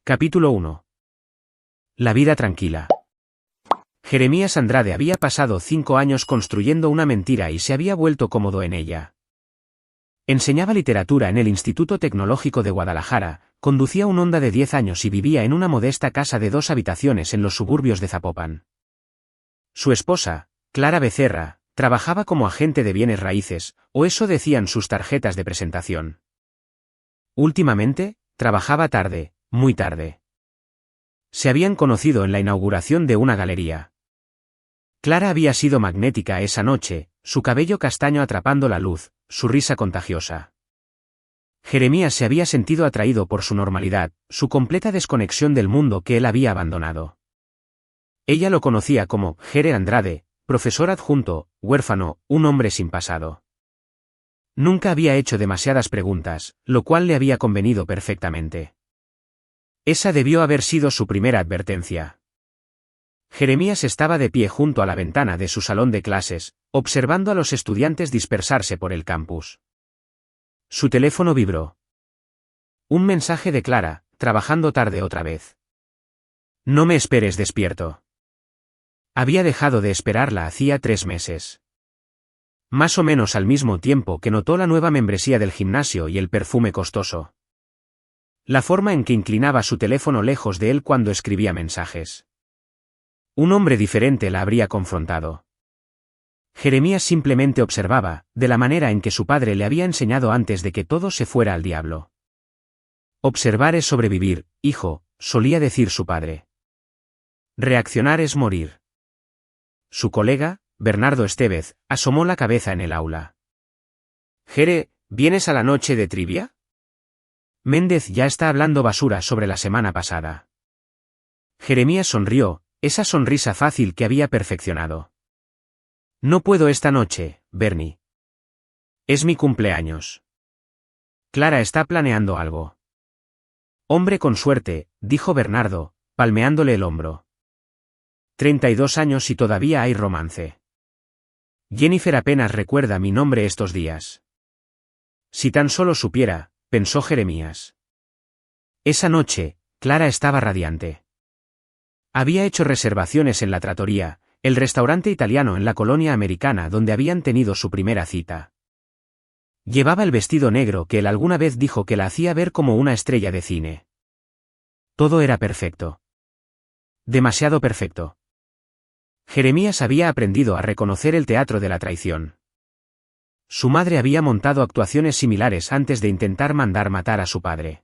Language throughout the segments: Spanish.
Capítulo 1. La vida tranquila. Jeremías Andrade había pasado 5 años construyendo una mentira y se había vuelto cómodo en ella. Enseñaba literatura en el Instituto Tecnológico de Guadalajara, conducía un Honda de 10 años y vivía en una modesta casa de 2 habitaciones en los suburbios de Zapopan. Su esposa, Clara Becerra, trabajaba como agente de bienes raíces, o eso decían sus tarjetas de presentación. Últimamente, trabajaba tarde, muy tarde. Se habían conocido en la inauguración de una galería. Clara había sido magnética esa noche, su cabello castaño atrapando la luz, su risa contagiosa. Jeremías se había sentido atraído por su normalidad, su completa desconexión del mundo que él había abandonado. Ella lo conocía como Jere Andrade, profesor adjunto, huérfano, un hombre sin pasado. Nunca había hecho demasiadas preguntas, lo cual le había convenido perfectamente. Esa debió haber sido su primera advertencia. Jeremías estaba de pie junto a la ventana de su salón de clases, observando a los estudiantes dispersarse por el campus. Su teléfono vibró. Un mensaje de Clara, trabajando tarde otra vez. No me esperes despierto. Había dejado de esperarla hacía 3 meses. Más o menos al mismo tiempo que notó la nueva membresía del gimnasio y el perfume costoso. La forma en que inclinaba su teléfono lejos de él cuando escribía mensajes. Un hombre diferente la habría confrontado. Jeremías simplemente observaba, de la manera en que su padre le había enseñado antes de que todo se fuera al diablo. Observar es sobrevivir, hijo, solía decir su padre. Reaccionar es morir. Su colega, Bernardo Estevez, asomó la cabeza en el aula. Jere, ¿vienes a la noche de trivia? Méndez ya está hablando basura sobre la semana pasada. Jeremías sonrió, esa sonrisa fácil que había perfeccionado. No puedo esta noche, Bernie. Es mi cumpleaños. Clara está planeando algo. Hombre con suerte, dijo Bernardo, palmeándole el hombro. 32 años y todavía hay romance. Jennifer apenas recuerda mi nombre estos días. Si tan solo supiera, pensó Jeremías. Esa noche, Clara estaba radiante. Había hecho reservaciones en la trattoria, el restaurante italiano en la colonia americana donde habían tenido su primera cita. Llevaba el vestido negro que él alguna vez dijo que la hacía ver como una estrella de cine. Todo era perfecto. Demasiado perfecto. Jeremías había aprendido a reconocer el teatro de la traición. Su madre había montado actuaciones similares antes de intentar mandar matar a su padre.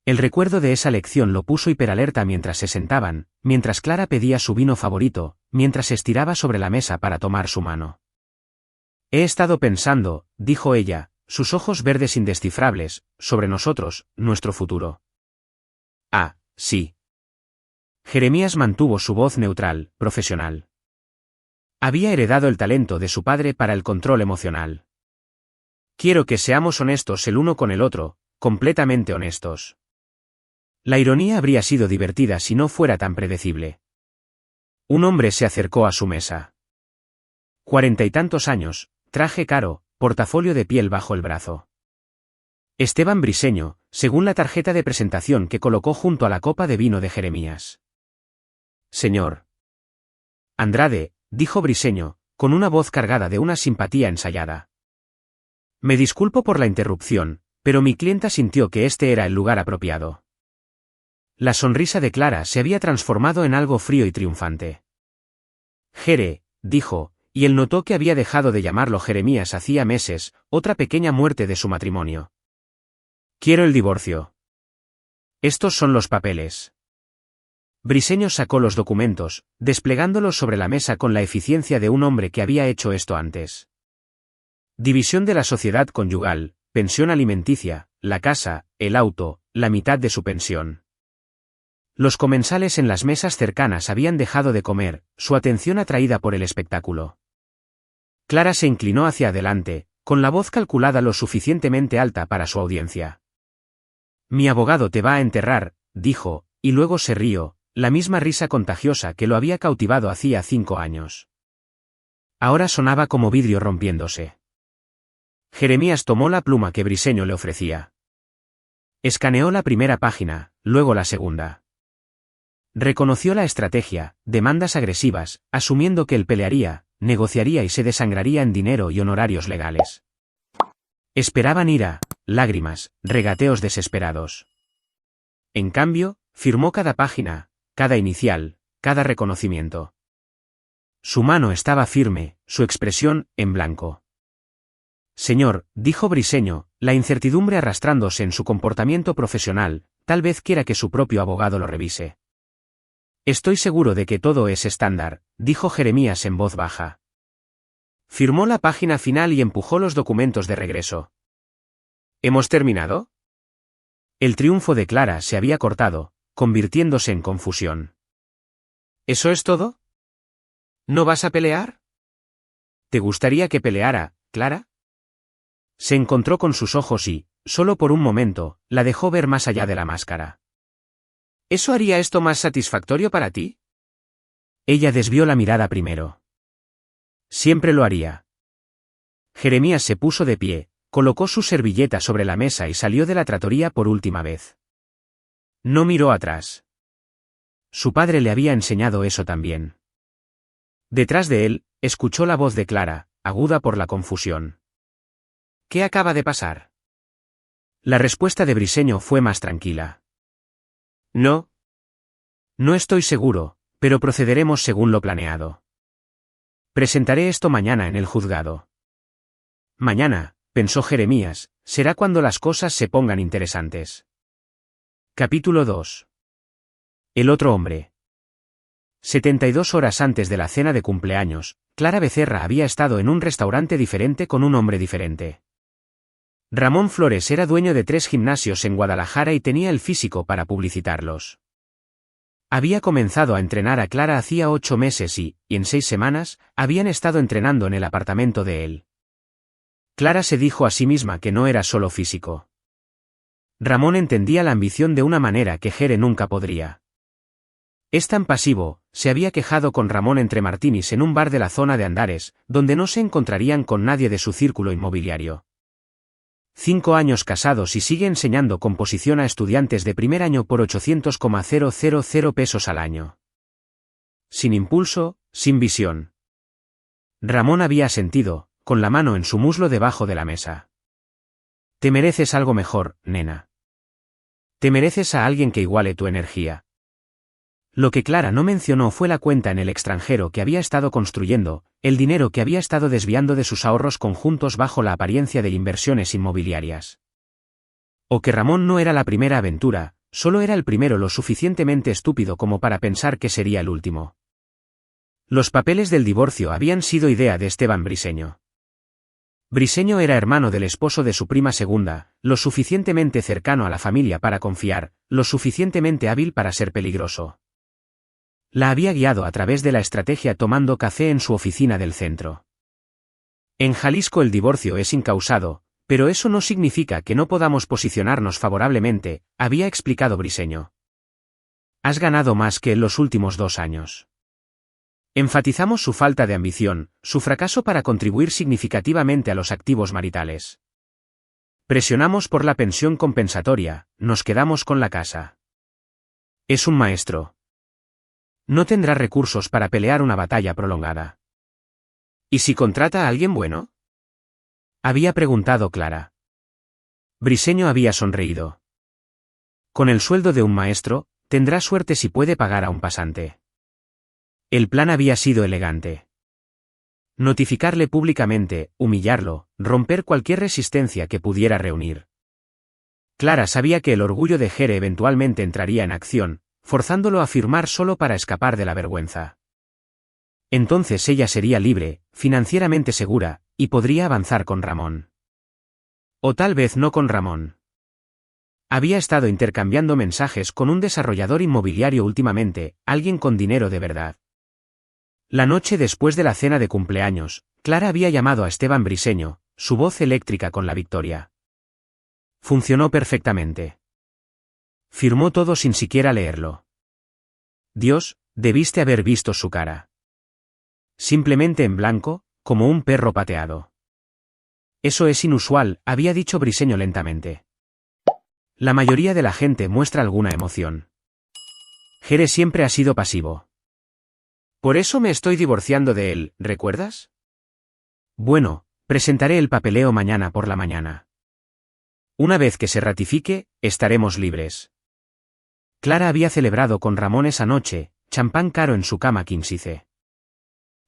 El recuerdo de esa lección lo puso hiperalerta mientras se sentaban, mientras Clara pedía su vino favorito, mientras se estiraba sobre la mesa para tomar su mano. He estado pensando, dijo ella, sus ojos verdes indescifrables, sobre nosotros, nuestro futuro. Ah, sí. Jeremías mantuvo su voz neutral, profesional. Había heredado el talento de su padre para el control emocional. Quiero que seamos honestos el uno con el otro, completamente honestos. La ironía habría sido divertida si no fuera tan predecible. Un hombre se acercó a su mesa. 40 y tantos años, traje caro, portafolio de piel bajo el brazo. Esteban Briseño, según la tarjeta de presentación que colocó junto a la copa de vino de Jeremías. Señor Andrade, dijo Briseño, con una voz cargada de una simpatía ensayada. Me disculpo por la interrupción, pero mi clienta sintió que este era el lugar apropiado. La sonrisa de Clara se había transformado en algo frío y triunfante. Jere, dijo, y él notó que había dejado de llamarlo Jeremías hacía meses, otra pequeña muerte de su matrimonio. Quiero el divorcio. Estos son los papeles. Briseño sacó los documentos, desplegándolos sobre la mesa con la eficiencia de un hombre que había hecho esto antes. División de la sociedad conyugal, pensión alimenticia, la casa, el auto, la mitad de su pensión. Los comensales en las mesas cercanas habían dejado de comer, su atención atraída por el espectáculo. Clara se inclinó hacia adelante, con la voz calculada lo suficientemente alta para su audiencia. Mi abogado te va a enterrar, dijo, y luego se rió, la misma risa contagiosa que lo había cautivado hacía 5 años. Ahora sonaba como vidrio rompiéndose. Jeremías tomó la pluma que Briseño le ofrecía. Escaneó la primera página, luego la segunda. Reconoció la estrategia, demandas agresivas, asumiendo que él pelearía, negociaría y se desangraría en dinero y honorarios legales. Esperaban ira, lágrimas, regateos desesperados. En cambio, firmó cada página, cada inicial, cada reconocimiento. Su mano estaba firme, su expresión, en blanco. Señor, dijo Briseño, la incertidumbre arrastrándose en su comportamiento profesional, tal vez quiera que su propio abogado lo revise. Estoy seguro de que todo es estándar, dijo Jeremías en voz baja. Firmó la página final y empujó los documentos de regreso. ¿Hemos terminado? El triunfo de Clara se había cortado, convirtiéndose en confusión. ¿Eso es todo? ¿No vas a pelear? ¿Te gustaría que peleara, Clara? Se encontró con sus ojos y, solo por un momento, la dejó ver más allá de la máscara. ¿Eso haría esto más satisfactorio para ti? Ella desvió la mirada primero. Siempre lo haría. Jeremías se puso de pie, colocó su servilleta sobre la mesa y salió de la trattoria por última vez. No miró atrás. Su padre le había enseñado eso también. Detrás de él, escuchó la voz de Clara, aguda por la confusión. ¿Qué acaba de pasar? La respuesta de Briseño fue más tranquila. No. No estoy seguro, pero procederemos según lo planeado. Presentaré esto mañana en el juzgado. Mañana, pensó Jeremías, será cuando las cosas se pongan interesantes. Capítulo 2. El otro hombre. 72 horas antes de la cena de cumpleaños, Clara Becerra había estado en un restaurante diferente con un hombre diferente. Ramón Flores era dueño de 3 gimnasios en Guadalajara y tenía el físico para publicitarlos. Había comenzado a entrenar a Clara hacía 8 meses y, en 6 semanas, habían estado entrenando en el apartamento de él. Clara se dijo a sí misma que no era solo físico. Ramón entendía la ambición de una manera que Jere nunca podría. Es tan pasivo, se había quejado con Ramón entre martinis en un bar de la zona de Andares, donde no se encontrarían con nadie de su círculo inmobiliario. 5 años casados y sigue enseñando composición a estudiantes de primer año por 800,000 pesos al año. Sin impulso, sin visión. Ramón había asentido, con la mano en su muslo debajo de la mesa. Te mereces algo mejor, nena. Te mereces a alguien que iguale tu energía. Lo que Clara no mencionó fue la cuenta en el extranjero que había estado construyendo, el dinero que había estado desviando de sus ahorros conjuntos bajo la apariencia de inversiones inmobiliarias. O que Ramón no era la primera aventura, solo era el primero lo suficientemente estúpido como para pensar que sería el último. Los papeles del divorcio habían sido idea de Esteban Briseño. Briseño era hermano del esposo de su prima segunda, lo suficientemente cercano a la familia para confiar, lo suficientemente hábil para ser peligroso. La había guiado a través de la estrategia tomando café en su oficina del centro. En Jalisco el divorcio es incausado, pero eso no significa que no podamos posicionarnos favorablemente, había explicado Briseño. Has ganado más que en los últimos 2 años. Enfatizamos su falta de ambición, su fracaso para contribuir significativamente a los activos maritales. Presionamos por la pensión compensatoria, nos quedamos con la casa. Es un maestro. No tendrá recursos para pelear una batalla prolongada. ¿Y si contrata a alguien bueno? Había preguntado Clara. Briseño había sonreído. Con el sueldo de un maestro, tendrá suerte si puede pagar a un pasante. El plan había sido elegante. Notificarle públicamente, humillarlo, romper cualquier resistencia que pudiera reunir. Clara sabía que el orgullo de Jere eventualmente entraría en acción, forzándolo a firmar solo para escapar de la vergüenza. Entonces ella sería libre, financieramente segura, y podría avanzar con Ramón. O tal vez no con Ramón. Había estado intercambiando mensajes con un desarrollador inmobiliario últimamente, alguien con dinero de verdad. La noche después de la cena de cumpleaños, Clara había llamado a Esteban Briseño, su voz eléctrica con la victoria. Funcionó perfectamente. Firmó todo sin siquiera leerlo. Dios, debiste haber visto su cara. Simplemente en blanco, como un perro pateado. Eso es inusual, había dicho Briseño lentamente. La mayoría de la gente muestra alguna emoción. Jere siempre ha sido pasivo. Por eso me estoy divorciando de él, ¿recuerdas? Bueno, presentaré el papeleo mañana por la mañana. Una vez que se ratifique, estaremos libres. Clara había celebrado con Ramón esa noche, champán caro en su cama quinsice.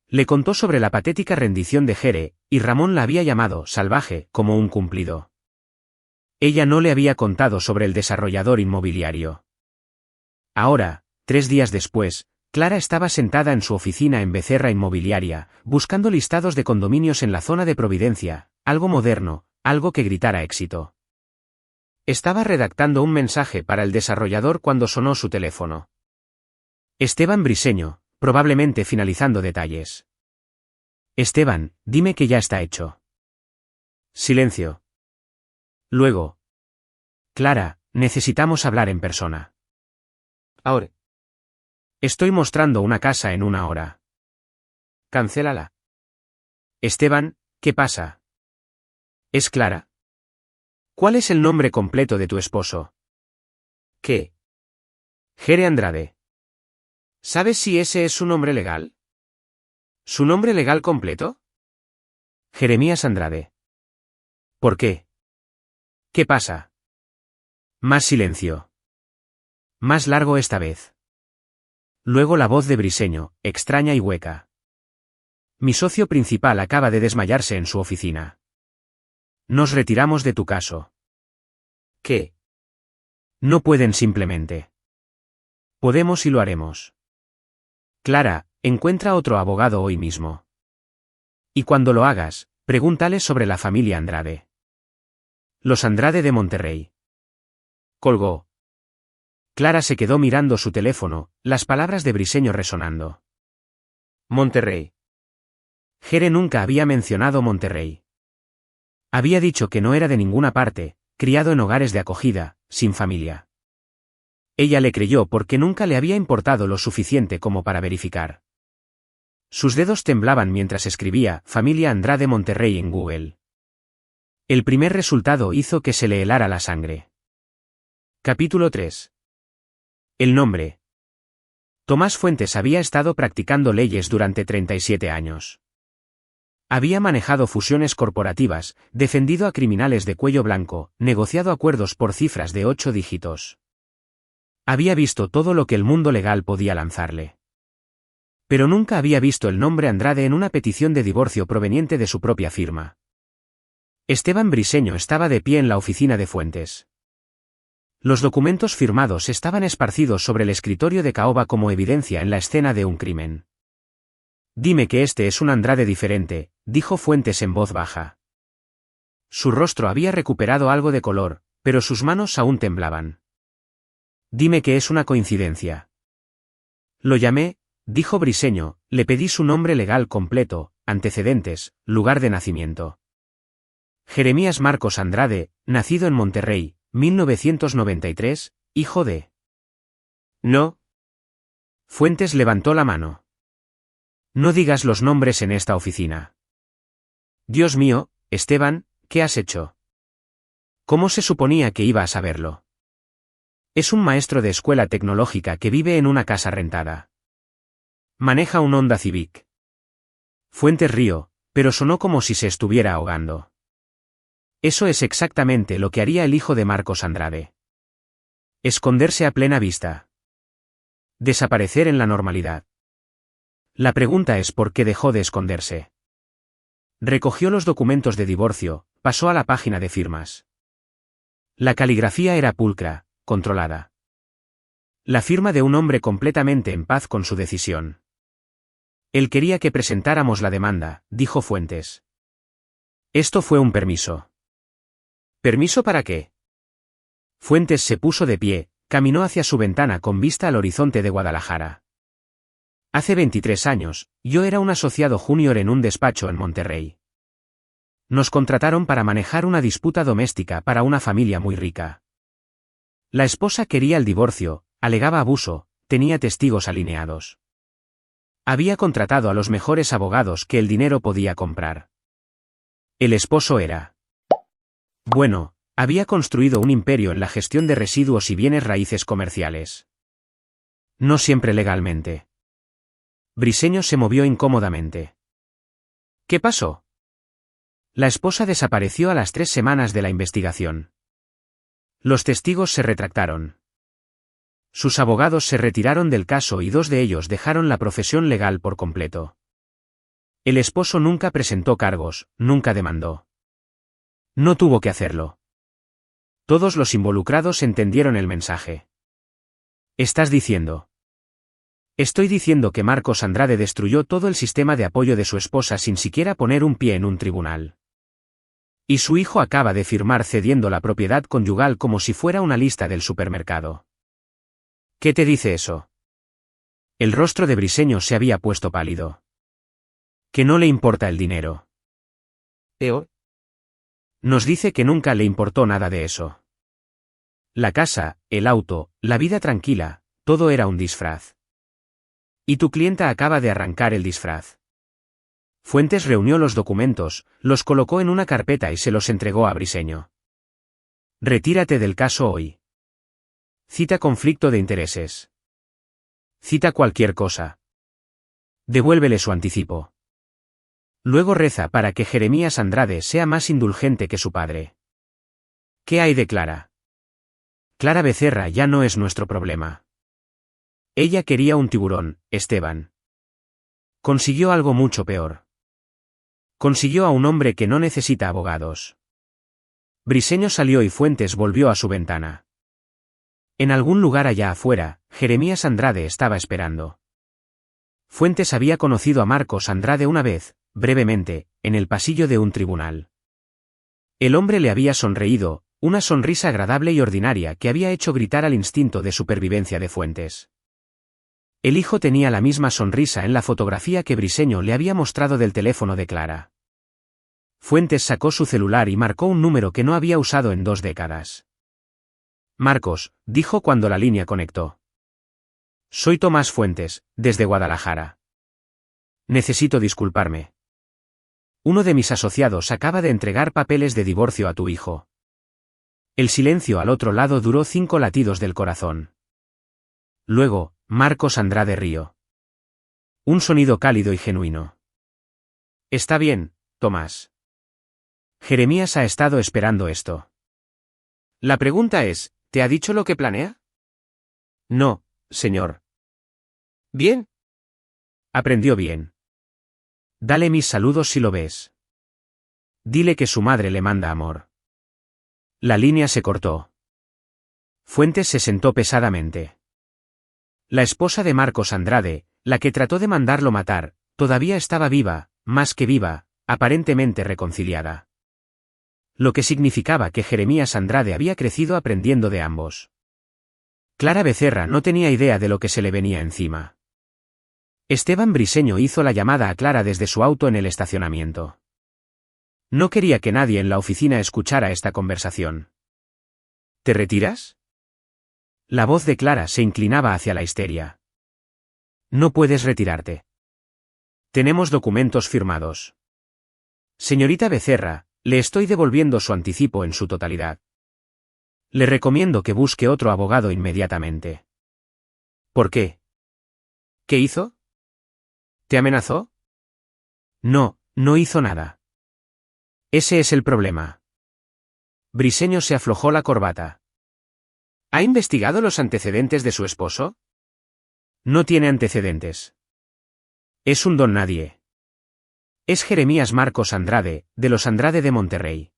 Le contó sobre la patética rendición de Jere, y Ramón la había llamado salvaje, como un cumplido. Ella no le había contado sobre el desarrollador inmobiliario. Ahora, 3 días después, Clara estaba sentada en su oficina en Becerra Inmobiliaria, buscando listados de condominios en la zona de Providencia, algo moderno, algo que gritara éxito. Estaba redactando un mensaje para el desarrollador cuando sonó su teléfono. Esteban Briseño, probablemente finalizando detalles. Esteban, dime que ya está hecho. Silencio. Luego. Clara, necesitamos hablar en persona. Ahora. Estoy mostrando una casa en 1 hora. Cancélala. Esteban, ¿qué pasa? ¿Es Clara? ¿Cuál es el nombre completo de tu esposo? ¿Qué? Jere Andrade. ¿Sabes si ese es su nombre legal? ¿Su nombre legal completo? Jeremías Andrade. ¿Por qué? ¿Qué pasa? Más silencio. Más largo esta vez. Luego la voz de Briseño, extraña y hueca. Mi socio principal acaba de desmayarse en su oficina. Nos retiramos de tu caso. ¿Qué? No pueden simplemente. Podemos y lo haremos. Clara, encuentra otro abogado hoy mismo. Y cuando lo hagas, pregúntale sobre la familia Andrade. Los Andrade de Monterrey. Colgó. Clara se quedó mirando su teléfono, las palabras de Briseño resonando. Monterrey. Jere nunca había mencionado Monterrey. Había dicho que no era de ninguna parte, criado en hogares de acogida, sin familia. Ella le creyó porque nunca le había importado lo suficiente como para verificar. Sus dedos temblaban mientras escribía Familia Andrade Monterrey en Google. El primer resultado hizo que se le helara la sangre. Capítulo 3. El nombre. Tomás Fuentes había estado practicando leyes durante 37 años. Había manejado fusiones corporativas, defendido a criminales de cuello blanco, negociado acuerdos por cifras de 8 dígitos. Había visto todo lo que el mundo legal podía lanzarle. Pero nunca había visto el nombre Andrade en una petición de divorcio proveniente de su propia firma. Esteban Briseño estaba de pie en la oficina de Fuentes. Los documentos firmados estaban esparcidos sobre el escritorio de caoba como evidencia en la escena de un crimen. Dime que este es un Andrade diferente, dijo Fuentes en voz baja. Su rostro había recuperado algo de color, pero sus manos aún temblaban. Dime que es una coincidencia. Lo llamé, dijo Briseño, le pedí su nombre legal completo, antecedentes, lugar de nacimiento. Jeremías Marcos Andrade, nacido en Monterrey, 1993, hijo de... No. Fuentes levantó la mano. No digas los nombres en esta oficina. Dios mío, Esteban, ¿qué has hecho? ¿Cómo se suponía que iba a saberlo? Es un maestro de escuela tecnológica que vive en una casa rentada. Maneja un Honda Civic. Fuentes rió, pero sonó como si se estuviera ahogando. Eso es exactamente lo que haría el hijo de Marcos Andrade. Esconderse a plena vista. Desaparecer en la normalidad. La pregunta es por qué dejó de esconderse. Recogió los documentos de divorcio, pasó a la página de firmas. La caligrafía era pulcra, controlada. La firma de un hombre completamente en paz con su decisión. Él quería que presentáramos la demanda, dijo Fuentes. Esto fue un permiso. ¿Permiso para qué? Fuentes se puso de pie, caminó hacia su ventana con vista al horizonte de Guadalajara. Hace 23 años, yo era un asociado junior en un despacho en Monterrey. Nos contrataron para manejar una disputa doméstica para una familia muy rica. La esposa quería el divorcio, alegaba abuso, tenía testigos alineados. Había contratado a los mejores abogados que el dinero podía comprar. El esposo era... Bueno, Había construido un imperio en la gestión de residuos y bienes raíces comerciales. No siempre legalmente. Briseño se movió incómodamente. ¿Qué pasó? La esposa desapareció a las 3 semanas de la investigación. Los testigos se retractaron. Sus abogados se retiraron del caso y 2 de ellos dejaron la profesión legal por completo. El esposo nunca presentó cargos, nunca demandó. No tuvo que hacerlo. Todos los involucrados entendieron el mensaje. ¿Estás diciendo? Estoy diciendo que Marcos Andrade destruyó todo el sistema de apoyo de su esposa sin siquiera poner un pie en un tribunal. Y su hijo acaba de firmar cediendo la propiedad conyugal como si fuera una lista del supermercado. ¿Qué te dice eso? El rostro de Briseño se había puesto pálido. Que no le importa el dinero. ¿Peor? Nos dice que nunca le importó nada de eso. La casa, el auto, la vida tranquila, todo era un disfraz. Y tu clienta acaba de arrancar el disfraz. Fuentes reunió los documentos, los colocó en una carpeta y se los entregó a Briseño. Retírate del caso hoy. Cita conflicto de intereses. Cita cualquier cosa. Devuélvele su anticipo. Luego reza para que Jeremías Andrade sea más indulgente que su padre. ¿Qué hay de Clara? Clara Becerra ya no es nuestro problema. Ella quería un tiburón, Esteban. Consiguió algo mucho peor. Consiguió a un hombre que no necesita abogados. Briseño salió y Fuentes volvió a su ventana. En algún lugar allá afuera, Jeremías Andrade estaba esperando. Fuentes había conocido a Marcos Andrade una vez, brevemente, en el pasillo de un tribunal. El hombre le había sonreído, una sonrisa agradable y ordinaria que había hecho gritar al instinto de supervivencia de Fuentes. El hijo tenía la misma sonrisa en la fotografía que Briseño le había mostrado del teléfono de Clara. Fuentes sacó su celular y marcó un número que no había usado en 2 décadas. Marcos, dijo cuando la línea conectó. Soy Tomás Fuentes, desde Guadalajara. Necesito disculparme. Uno de mis asociados acaba de entregar papeles de divorcio a tu hijo. El silencio al otro lado duró 5 latidos del corazón. Luego, Marcos Andrade rió. Un sonido cálido y genuino. Está bien, Tomás. Jeremías ha estado esperando esto. La pregunta es, ¿te ha dicho lo que planea? No, señor. Bien. Aprendió bien. Dale mis saludos si lo ves. Dile que su madre le manda amor. La línea se cortó. Fuentes se sentó pesadamente. La esposa de Marcos Andrade, la que trató de mandarlo matar, todavía estaba viva, más que viva, aparentemente reconciliada. Lo que significaba que Jeremías Andrade había crecido aprendiendo de ambos. Clara Becerra no tenía idea de lo que se le venía encima. Esteban Briseño hizo la llamada a Clara desde su auto en el estacionamiento. No quería que nadie en la oficina escuchara esta conversación. ¿Te retiras? La voz de Clara se inclinaba hacia la histeria. No puedes retirarte. Tenemos documentos firmados. Señorita Becerra, le estoy devolviendo su anticipo en su totalidad. Le recomiendo que busque otro abogado inmediatamente. ¿Por qué? ¿Qué hizo? ¿Te amenazó? No, no hizo nada. Ese es el problema. Briseño se aflojó la corbata. ¿Ha investigado los antecedentes de su esposo? No tiene antecedentes. Es un don nadie. Es Jeremías Marcos Andrade, de los Andrade de Monterrey.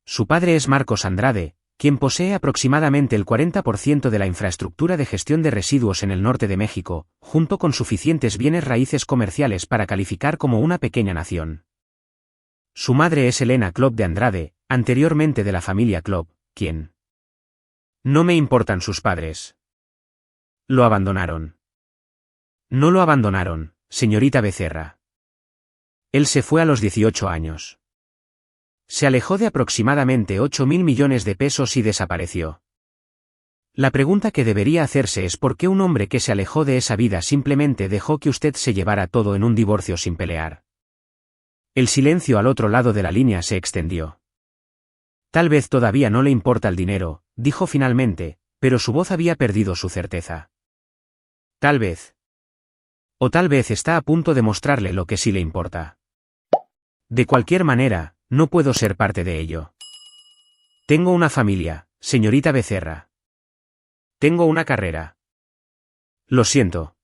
Su padre es Marcos Andrade, quien posee aproximadamente el 40% de la infraestructura de gestión de residuos en el norte de México, junto con suficientes bienes raíces comerciales para calificar como una pequeña nación. Su madre es Elena Klopp de Andrade, anteriormente de la familia Klopp, quien... No me importan sus padres. Lo abandonaron. No lo abandonaron, señorita Becerra. Él se fue a los 18 años. Se alejó de aproximadamente 8.000 millones de pesos y desapareció. La pregunta que debería hacerse es por qué un hombre que se alejó de esa vida simplemente dejó que usted se llevara todo en un divorcio sin pelear. El silencio al otro lado de la línea se extendió. Tal vez todavía no le importa el dinero, dijo finalmente, pero su voz había perdido su certeza. Tal vez. O tal vez está a punto de mostrarle lo que sí le importa. De cualquier manera, no puedo ser parte de ello. Tengo una familia, señorita Becerra. Tengo una carrera. Lo siento.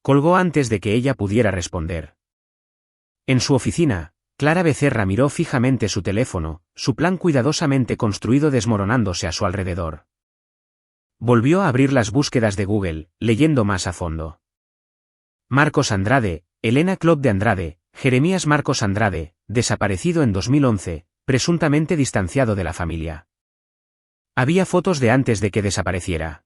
Colgó antes de que ella pudiera responder. En su oficina, Clara Becerra miró fijamente su teléfono, su plan cuidadosamente construido desmoronándose a su alrededor. Volvió a abrir las búsquedas de Google, leyendo más a fondo. Marcos Andrade, Elena Club de Andrade, Jeremías Marcos Andrade, desaparecido en 2011, presuntamente distanciado de la familia. Había fotos de antes de que desapareciera.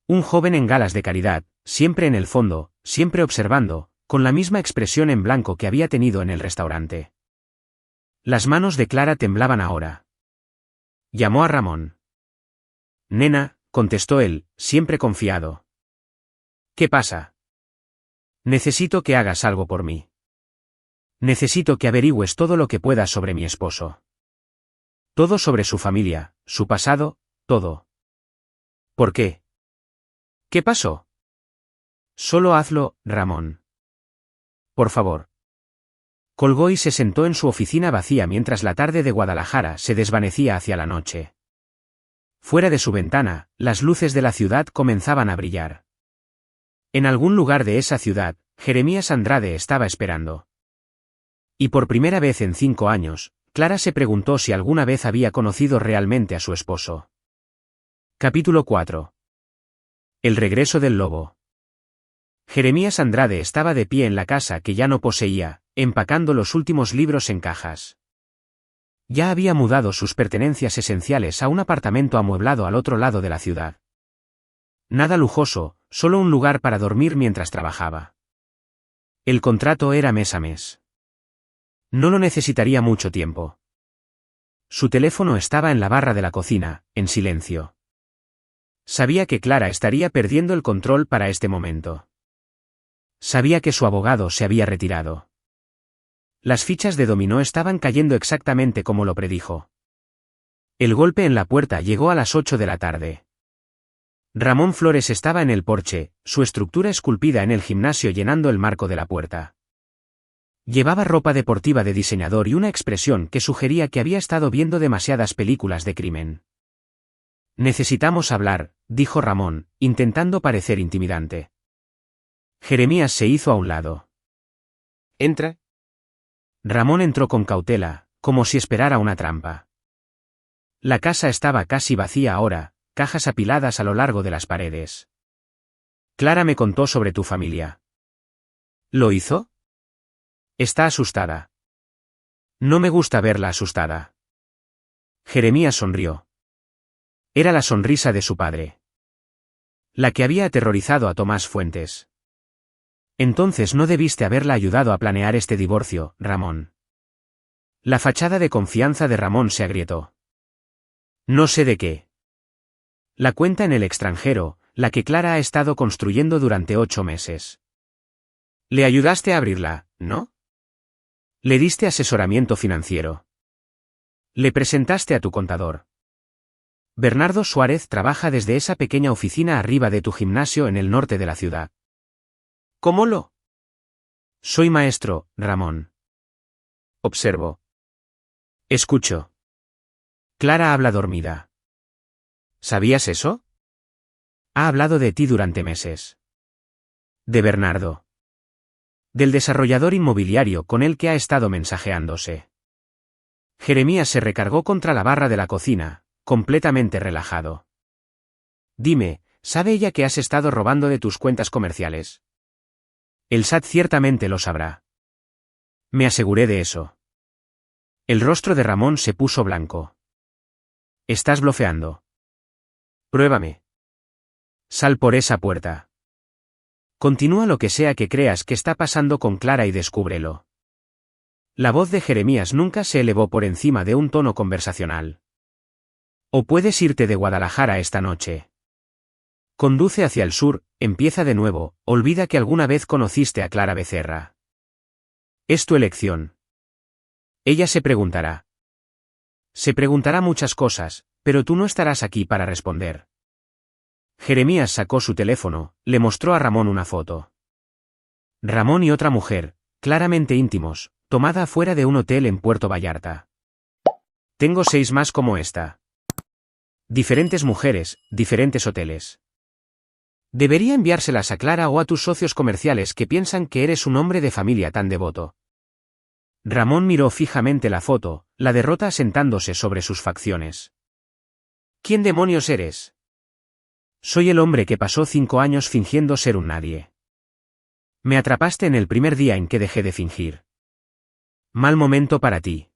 Un joven en galas de caridad, siempre en el fondo, siempre observando, con la misma expresión en blanco que había tenido en el restaurante. Las manos de Clara temblaban ahora. Llamó a Ramón. Nena, contestó él, siempre confiado. ¿Qué pasa? Necesito que hagas algo por mí. Necesito que averigües todo lo que puedas sobre mi esposo. Todo sobre su familia, su pasado, todo. ¿Por qué? ¿Qué pasó? Solo hazlo, Ramón. Por favor. Colgó y se sentó en su oficina vacía mientras la tarde de Guadalajara se desvanecía hacia la noche. Fuera de su ventana, las luces de la ciudad comenzaban a brillar. En algún lugar de esa ciudad, Jeremías Andrade estaba esperando. Y por primera vez en 5 años, Clara se preguntó si alguna vez había conocido realmente a su esposo. Capítulo 4. El regreso del lobo. Jeremías Andrade estaba de pie en la casa que ya no poseía, empacando los últimos libros en cajas. Ya había mudado sus pertenencias esenciales a un apartamento amueblado al otro lado de la ciudad. Nada lujoso, solo un lugar para dormir mientras trabajaba. El contrato era mes a mes. No lo necesitaría mucho tiempo. Su teléfono estaba en la barra de la cocina, en silencio. Sabía que Clara estaría perdiendo el control para este momento. Sabía que su abogado se había retirado. Las fichas de dominó estaban cayendo exactamente como lo predijo. El golpe en la puerta llegó a las 8 de la tarde. Ramón Flores estaba en el porche, su estructura esculpida en el gimnasio llenando el marco de la puerta. Llevaba ropa deportiva de diseñador y una expresión que sugería que había estado viendo demasiadas películas de crimen. Necesitamos hablar, dijo Ramón, intentando parecer intimidante. Jeremías se hizo a un lado. Entra. Ramón entró con cautela, como si esperara una trampa. La casa estaba casi vacía ahora, cajas apiladas a lo largo de las paredes. Clara me contó sobre tu familia. ¿Lo hizo? Está asustada. No me gusta verla asustada. Jeremías sonrió. Era la sonrisa de su padre. La que había aterrorizado a Tomás Fuentes. Entonces no debiste haberla ayudado a planear este divorcio, Ramón. La fachada de confianza de Ramón se agrietó. No sé de qué. La cuenta en el extranjero, la que Clara ha estado construyendo durante 8 meses. Le ayudaste a abrirla, ¿no? Le diste asesoramiento financiero. Le presentaste a tu contador. Bernardo Suárez trabaja desde esa pequeña oficina arriba de tu gimnasio en el norte de la ciudad. ¿Cómo lo? Soy maestro, Ramón. Observo. Escucho. Clara habla dormida. ¿Sabías eso? Ha hablado de ti durante meses. De Bernardo. Del desarrollador inmobiliario con el que ha estado mensajeándose. Jeremías se recargó contra la barra de la cocina, completamente relajado. Dime, ¿sabe ella que has estado robando de tus cuentas comerciales? El SAT ciertamente lo sabrá. Me aseguré de eso. El rostro de Ramón se puso blanco. Estás blofeando. Pruébame. Sal por esa puerta. Continúa lo que sea que creas que está pasando con Clara y descúbrelo. La voz de Jeremías nunca se elevó por encima de un tono conversacional. O puedes irte de Guadalajara esta noche. Conduce hacia el sur, empieza de nuevo, olvida que alguna vez conociste a Clara Becerra. Es tu elección. Ella se preguntará. Se preguntará muchas cosas, pero tú no estarás aquí para responder. Jeremías sacó su teléfono, le mostró a Ramón una foto. Ramón y otra mujer, claramente íntimos, tomada afuera de un hotel en Puerto Vallarta. Tengo 6 más como esta. Diferentes mujeres, diferentes hoteles. Debería enviárselas a Clara o a tus socios comerciales que piensan que eres un hombre de familia tan devoto. Ramón miró fijamente la foto, la derrota asentándose sobre sus facciones. ¿Quién demonios eres? Soy el hombre que pasó 5 años fingiendo ser un nadie. Me atrapaste en el primer día en que dejé de fingir. Mal momento para ti.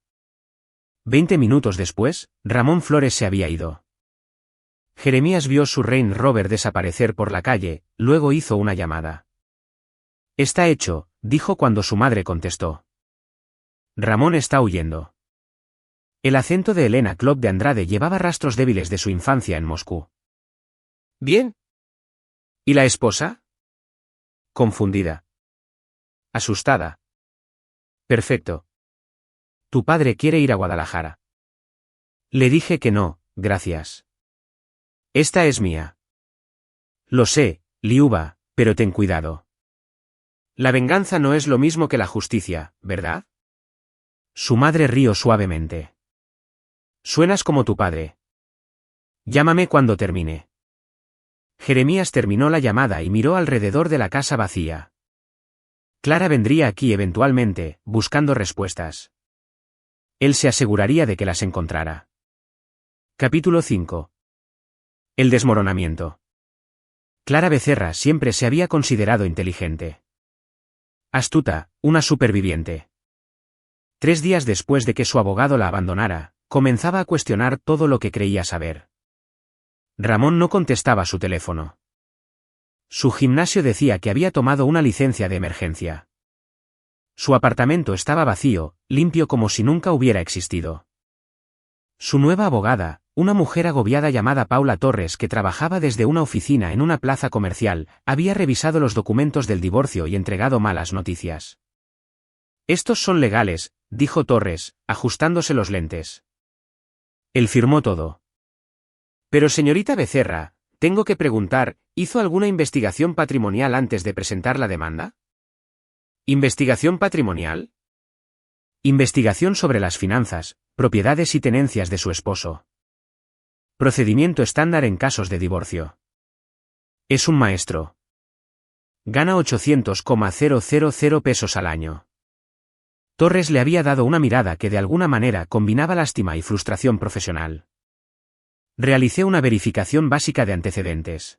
20 minutos después, Ramón Flores se había ido. Jeremías vio su Range Rover desaparecer por la calle, luego hizo una llamada. Está hecho, dijo cuando su madre contestó. Ramón está huyendo. El acento de Elena Klopp de Andrade llevaba rastros débiles de su infancia en Moscú. Bien. ¿Y la esposa? Confundida. Asustada. Perfecto. Tu padre quiere ir a Guadalajara. Le dije que no, gracias. Esta es mía. Lo sé, Liuba, pero ten cuidado. La venganza no es lo mismo que la justicia, ¿verdad? Su madre rió suavemente. Suenas como tu padre. Llámame cuando termine. Jeremías terminó la llamada y miró alrededor de la casa vacía. Clara vendría aquí eventualmente, buscando respuestas. Él se aseguraría de que las encontrara. Capítulo 5. El desmoronamiento. Clara Becerra siempre se había considerado inteligente. Astuta, una superviviente. 3 días después de que su abogado la abandonara, comenzaba a cuestionar todo lo que creía saber. Ramón no contestaba su teléfono. Su gimnasio decía que había tomado una licencia de emergencia. Su apartamento estaba vacío, limpio como si nunca hubiera existido. Su nueva abogada, una mujer agobiada llamada Paula Torres que trabajaba desde una oficina en una plaza comercial, había revisado los documentos del divorcio y entregado malas noticias. Estos son legales, dijo Torres, ajustándose los lentes. Él firmó todo. Pero señorita Becerra, tengo que preguntar, ¿hizo alguna investigación patrimonial antes de presentar la demanda? ¿Investigación patrimonial? Investigación sobre las finanzas, propiedades y tenencias de su esposo. Procedimiento estándar en casos de divorcio. Es un maestro. Gana 800,000 pesos al año. Torres le había dado una mirada que de alguna manera combinaba lástima y frustración profesional. Realicé una verificación básica de antecedentes.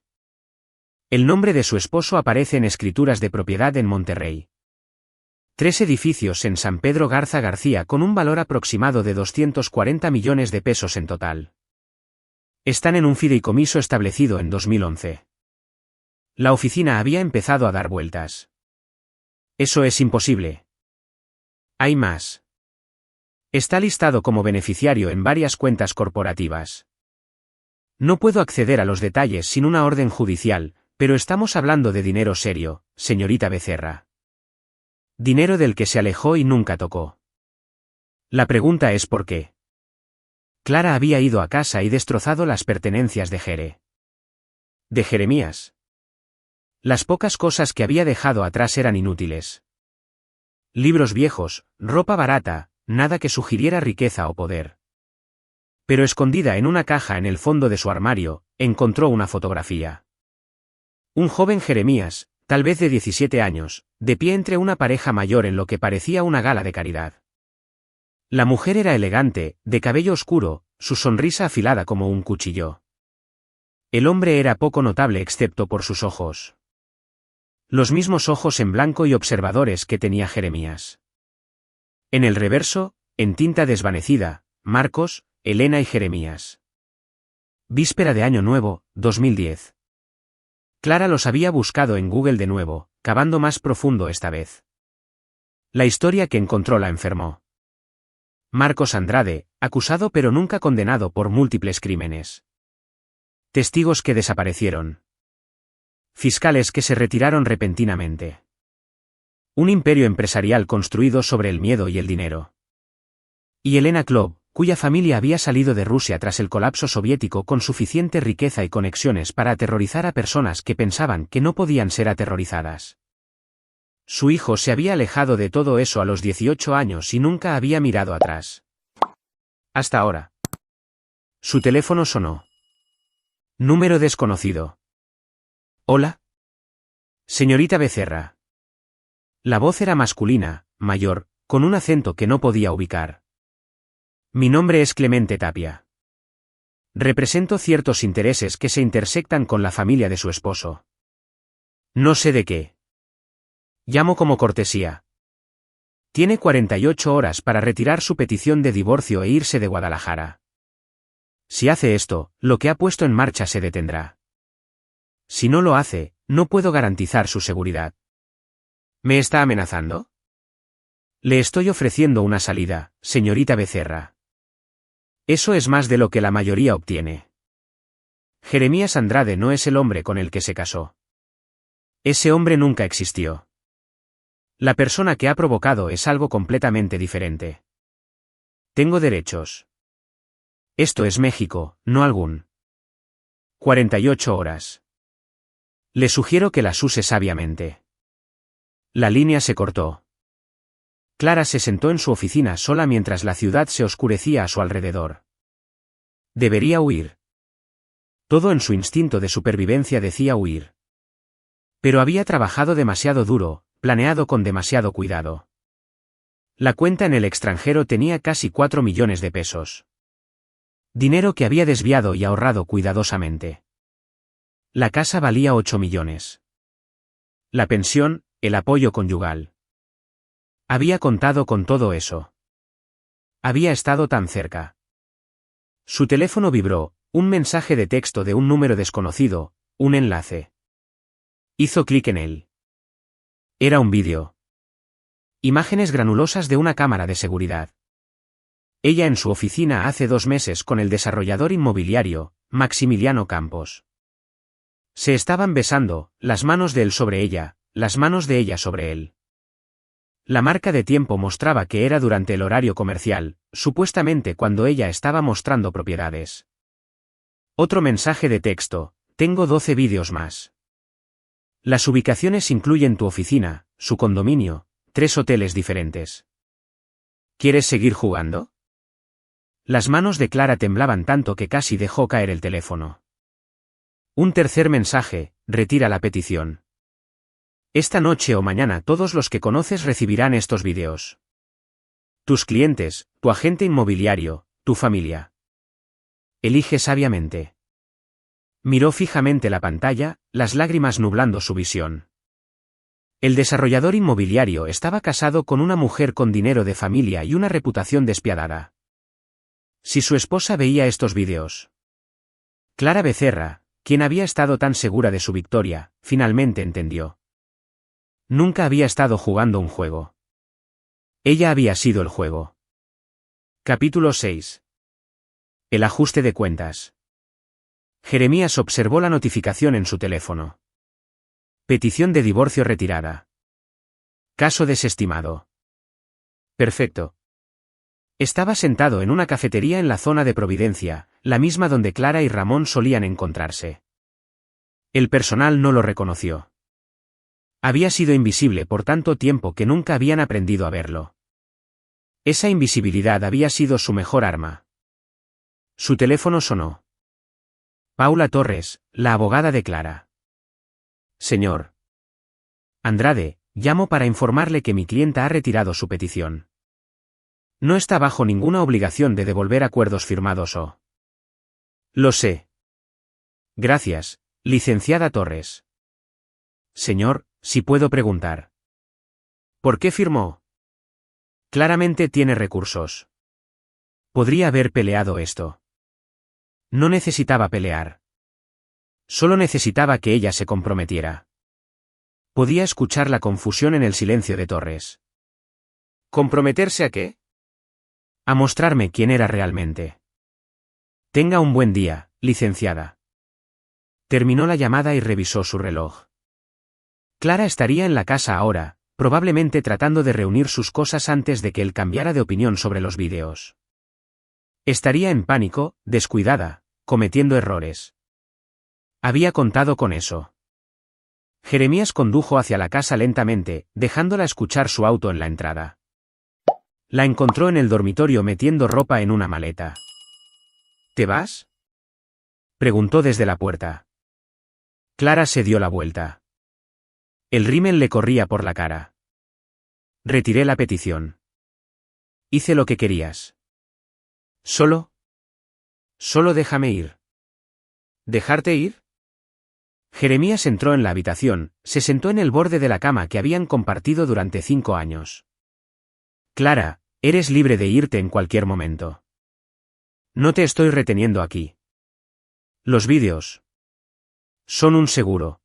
El nombre de su esposo aparece en escrituras de propiedad en Monterrey. 3 edificios en San Pedro Garza García con un valor aproximado de 240 millones de pesos en total. Están en un fideicomiso establecido en 2011. La oficina había empezado a dar vueltas. Eso es imposible. Hay más. Está listado como beneficiario en varias cuentas corporativas. No puedo acceder a los detalles sin una orden judicial, pero estamos hablando de dinero serio, señorita Becerra. Dinero del que se alejó y nunca tocó. La pregunta es ¿por qué? Clara había ido a casa y destrozado las pertenencias de Jeremías. Las pocas cosas que había dejado atrás eran inútiles. Libros viejos, ropa barata, nada que sugiriera riqueza o poder. Pero escondida en una caja en el fondo de su armario, encontró una fotografía. Un joven Jeremías, tal vez de 17 años, de pie entre una pareja mayor en lo que parecía una gala de caridad. La mujer era elegante, de cabello oscuro, su sonrisa afilada como un cuchillo. El hombre era poco notable excepto por sus ojos. Los mismos ojos en blanco y observadores que tenía Jeremías. En el reverso, en tinta desvanecida, Marcos, Elena y Jeremías. Víspera de Año Nuevo, 2010. Clara los había buscado en Google de nuevo, cavando más profundo esta vez. La historia que encontró la enfermó. Marcos Andrade, acusado pero nunca condenado por múltiples crímenes. Testigos que desaparecieron. Fiscales que se retiraron repentinamente. Un imperio empresarial construido sobre el miedo y el dinero. Y Elena Klopp, cuya familia había salido de Rusia tras el colapso soviético con suficiente riqueza y conexiones para aterrorizar a personas que pensaban que no podían ser aterrorizadas. Su hijo se había alejado de todo eso a los 18 años y nunca había mirado atrás. Hasta ahora. Su teléfono sonó. Número desconocido. ¿Hola? Señorita Becerra. La voz era masculina, mayor, con un acento que no podía ubicar. Mi nombre es Clemente Tapia. Represento ciertos intereses que se intersectan con la familia de su esposo. No sé de qué. Llamo como cortesía. Tiene 48 horas para retirar su petición de divorcio e irse de Guadalajara. Si hace esto, lo que ha puesto en marcha se detendrá. Si no lo hace, no puedo garantizar su seguridad. ¿Me está amenazando? Le estoy ofreciendo una salida, señorita Becerra. Eso es más de lo que la mayoría obtiene. Jeremías Andrade no es el hombre con el que se casó. Ese hombre nunca existió. La persona que ha provocado es algo completamente diferente. Tengo derechos. Esto es México, no algún. 48 horas. Le sugiero que las use sabiamente. La línea se cortó. Clara se sentó en su oficina sola mientras la ciudad se oscurecía a su alrededor. Debería huir. Todo en su instinto de supervivencia decía huir. Pero había trabajado demasiado duro, planeado con demasiado cuidado. La cuenta en el extranjero tenía casi 4 millones de pesos. Dinero que había desviado y ahorrado cuidadosamente. La casa valía 8 millones. La pensión, el apoyo conyugal. Había contado con todo eso. Había estado tan cerca. Su teléfono vibró, un mensaje de texto de un número desconocido, un enlace. Hizo clic en él. Era un vídeo. Imágenes granulosas de una cámara de seguridad. Ella en su oficina hace 2 meses con el desarrollador inmobiliario, Maximiliano Campos. Se estaban besando, las manos de él sobre ella, las manos de ella sobre él. La marca de tiempo mostraba que era durante el horario comercial, supuestamente cuando ella estaba mostrando propiedades. Otro mensaje de texto, tengo 12 vídeos más. Las ubicaciones incluyen tu oficina, su condominio, 3 hoteles diferentes. ¿Quieres seguir jugando? Las manos de Clara temblaban tanto que casi dejó caer el teléfono. Un tercer mensaje, retira la petición. Esta noche o mañana todos los que conoces recibirán estos vídeos. Tus clientes, tu agente inmobiliario, tu familia. Elige sabiamente. Miró fijamente la pantalla, las lágrimas nublando su visión. El desarrollador inmobiliario estaba casado con una mujer con dinero de familia y una reputación despiadada. Si su esposa veía estos vídeos. Clara Becerra, quien había estado tan segura de su victoria, finalmente entendió. Nunca había estado jugando un juego. Ella había sido el juego. Capítulo 6. El ajuste de cuentas. Jeremías observó la notificación en su teléfono. Petición de divorcio retirada. Caso desestimado. Perfecto. Estaba sentado en una cafetería en la zona de Providencia, la misma donde Clara y Ramón solían encontrarse. El personal no lo reconoció. Había sido invisible por tanto tiempo que nunca habían aprendido a verlo. Esa invisibilidad había sido su mejor arma. Su teléfono sonó. Paula Torres, la abogada de Clara. Señor Andrade, llamo para informarle que mi clienta ha retirado su petición. No está bajo ninguna obligación de devolver acuerdos firmados o... Lo sé. Gracias, licenciada Torres. Señor, si puedo preguntar. ¿Por qué firmó? Claramente tiene recursos. Podría haber peleado esto. No necesitaba pelear. Solo necesitaba que ella se comprometiera. Podía escuchar la confusión en el silencio de Torres. ¿Comprometerse a qué? A mostrarme quién era realmente. Tenga un buen día, licenciada. Terminó la llamada y revisó su reloj. Clara estaría en la casa ahora, probablemente tratando de reunir sus cosas antes de que él cambiara de opinión sobre los vídeos. Estaría en pánico, descuidada, cometiendo errores. Había contado con eso. Jeremías condujo hacia la casa lentamente, dejándola escuchar su auto en la entrada. La encontró en el dormitorio metiendo ropa en una maleta. ¿Te vas?, preguntó desde la puerta. Clara se dio la vuelta. El rímel le corría por la cara. Retiré la petición. Hice lo que querías. Solo déjame ir. ¿Dejarte ir? Jeremías entró en la habitación, se sentó en el borde de la cama que habían compartido durante 5 años. Clara, eres libre de irte en cualquier momento. No te estoy reteniendo aquí. Los vídeos son un seguro.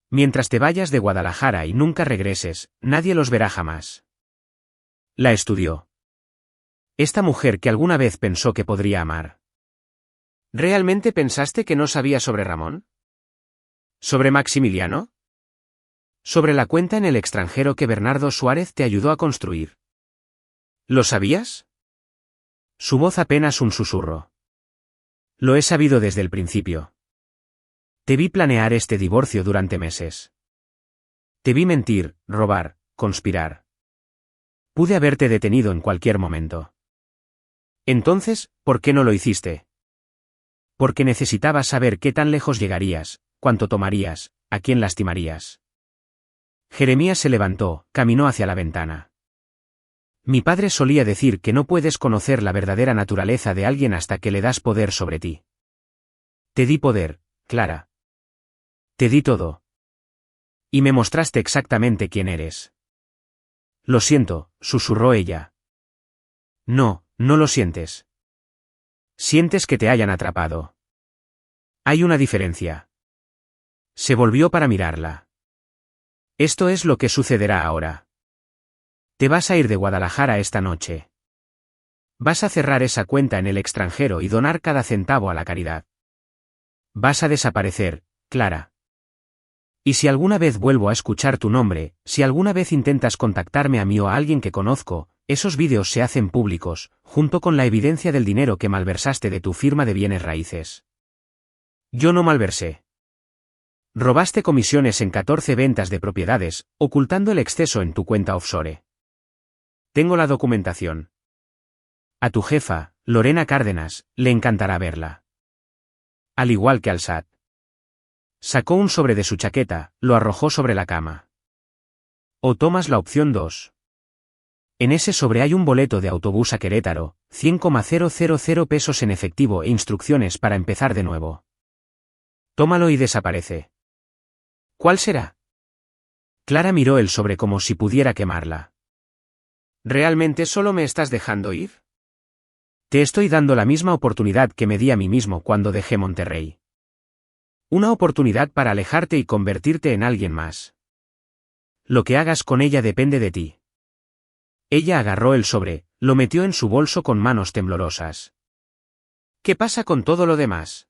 Mientras te vayas de Guadalajara y nunca regreses, nadie los verá jamás. La estudió. Esta mujer que alguna vez pensó que podría amar. ¿Realmente pensaste que no sabía sobre Ramón? ¿Sobre Maximiliano? Sobre la cuenta en el extranjero que Bernardo Suárez te ayudó a construir. ¿Lo sabías? Su voz apenas un susurro. Lo he sabido desde el principio. Te vi planear este divorcio durante meses. Te vi mentir, robar, conspirar. Pude haberte detenido en cualquier momento. Entonces, ¿por qué no lo hiciste? Porque necesitabas saber qué tan lejos llegarías, cuánto tomarías, a quién lastimarías. Jeremías se levantó, caminó hacia la ventana. Mi padre solía decir que no puedes conocer la verdadera naturaleza de alguien hasta que le das poder sobre ti. Te di poder, Clara. Te di todo. Y me mostraste exactamente quién eres. Lo siento, susurró ella. No, no lo sientes. Sientes que te hayan atrapado. Hay una diferencia. Se volvió para mirarla. Esto es lo que sucederá ahora. Te vas a ir de Guadalajara esta noche. Vas a cerrar esa cuenta en el extranjero y donar cada centavo a la caridad. Vas a desaparecer, Clara. Y si alguna vez vuelvo a escuchar tu nombre, si alguna vez intentas contactarme a mí o a alguien que conozco, esos vídeos se hacen públicos, junto con la evidencia del dinero que malversaste de tu firma de bienes raíces. Yo no malversé. Robaste comisiones en 14 ventas de propiedades, ocultando el exceso en tu cuenta offshore. Tengo la documentación. A tu jefa, Lorena Cárdenas, le encantará verla. Al igual que al SAT. Sacó un sobre de su chaqueta, lo arrojó sobre la cama. O tomas la opción 2. En ese sobre hay un boleto de autobús a Querétaro, 100,000 pesos en efectivo e instrucciones para empezar de nuevo. Tómalo y desaparece. ¿Cuál será? Clara miró el sobre como si pudiera quemarla. ¿Realmente solo me estás dejando ir? Te estoy dando la misma oportunidad que me di a mí mismo cuando dejé Monterrey. Una oportunidad para alejarte y convertirte en alguien más. Lo que hagas con ella depende de ti. Ella agarró el sobre, lo metió en su bolso con manos temblorosas. ¿Qué pasa con todo lo demás?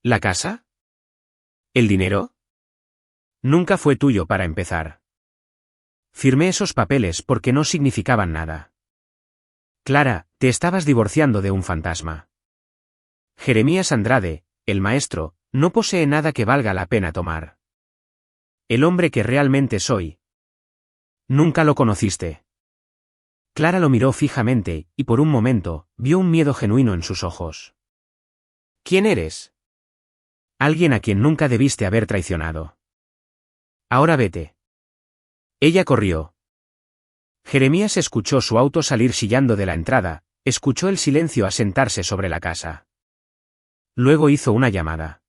¿La casa? ¿El dinero? Nunca fue tuyo para empezar. Firmé esos papeles porque no significaban nada. Clara, te estabas divorciando de un fantasma. Jeremías Andrade, el maestro, no posee nada que valga la pena tomar. El hombre que realmente soy. Nunca lo conociste. Clara lo miró fijamente, y por un momento, vio un miedo genuino en sus ojos. ¿Quién eres? Alguien a quien nunca debiste haber traicionado. Ahora vete. Ella corrió. Jeremías escuchó su auto salir chillando de la entrada, escuchó el silencio asentarse sobre la casa. Luego hizo una llamada.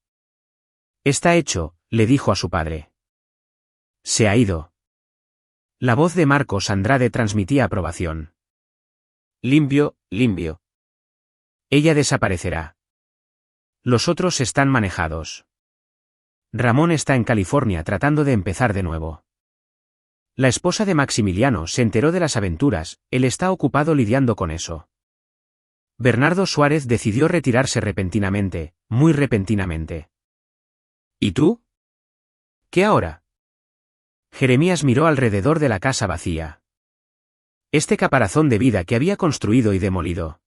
Está hecho, le dijo a su padre. Se ha ido. La voz de Marcos Andrade transmitía aprobación. Limpio, limpio. Ella desaparecerá. Los otros están manejados. Ramón está en California tratando de empezar de nuevo. La esposa de Maximiliano se enteró de las aventuras, él está ocupado lidiando con eso. Bernardo Suárez decidió retirarse repentinamente, muy repentinamente. ¿Y tú? ¿Qué ahora? Jeremías miró alrededor de la casa vacía. Este caparazón de vida que había construido y demolido.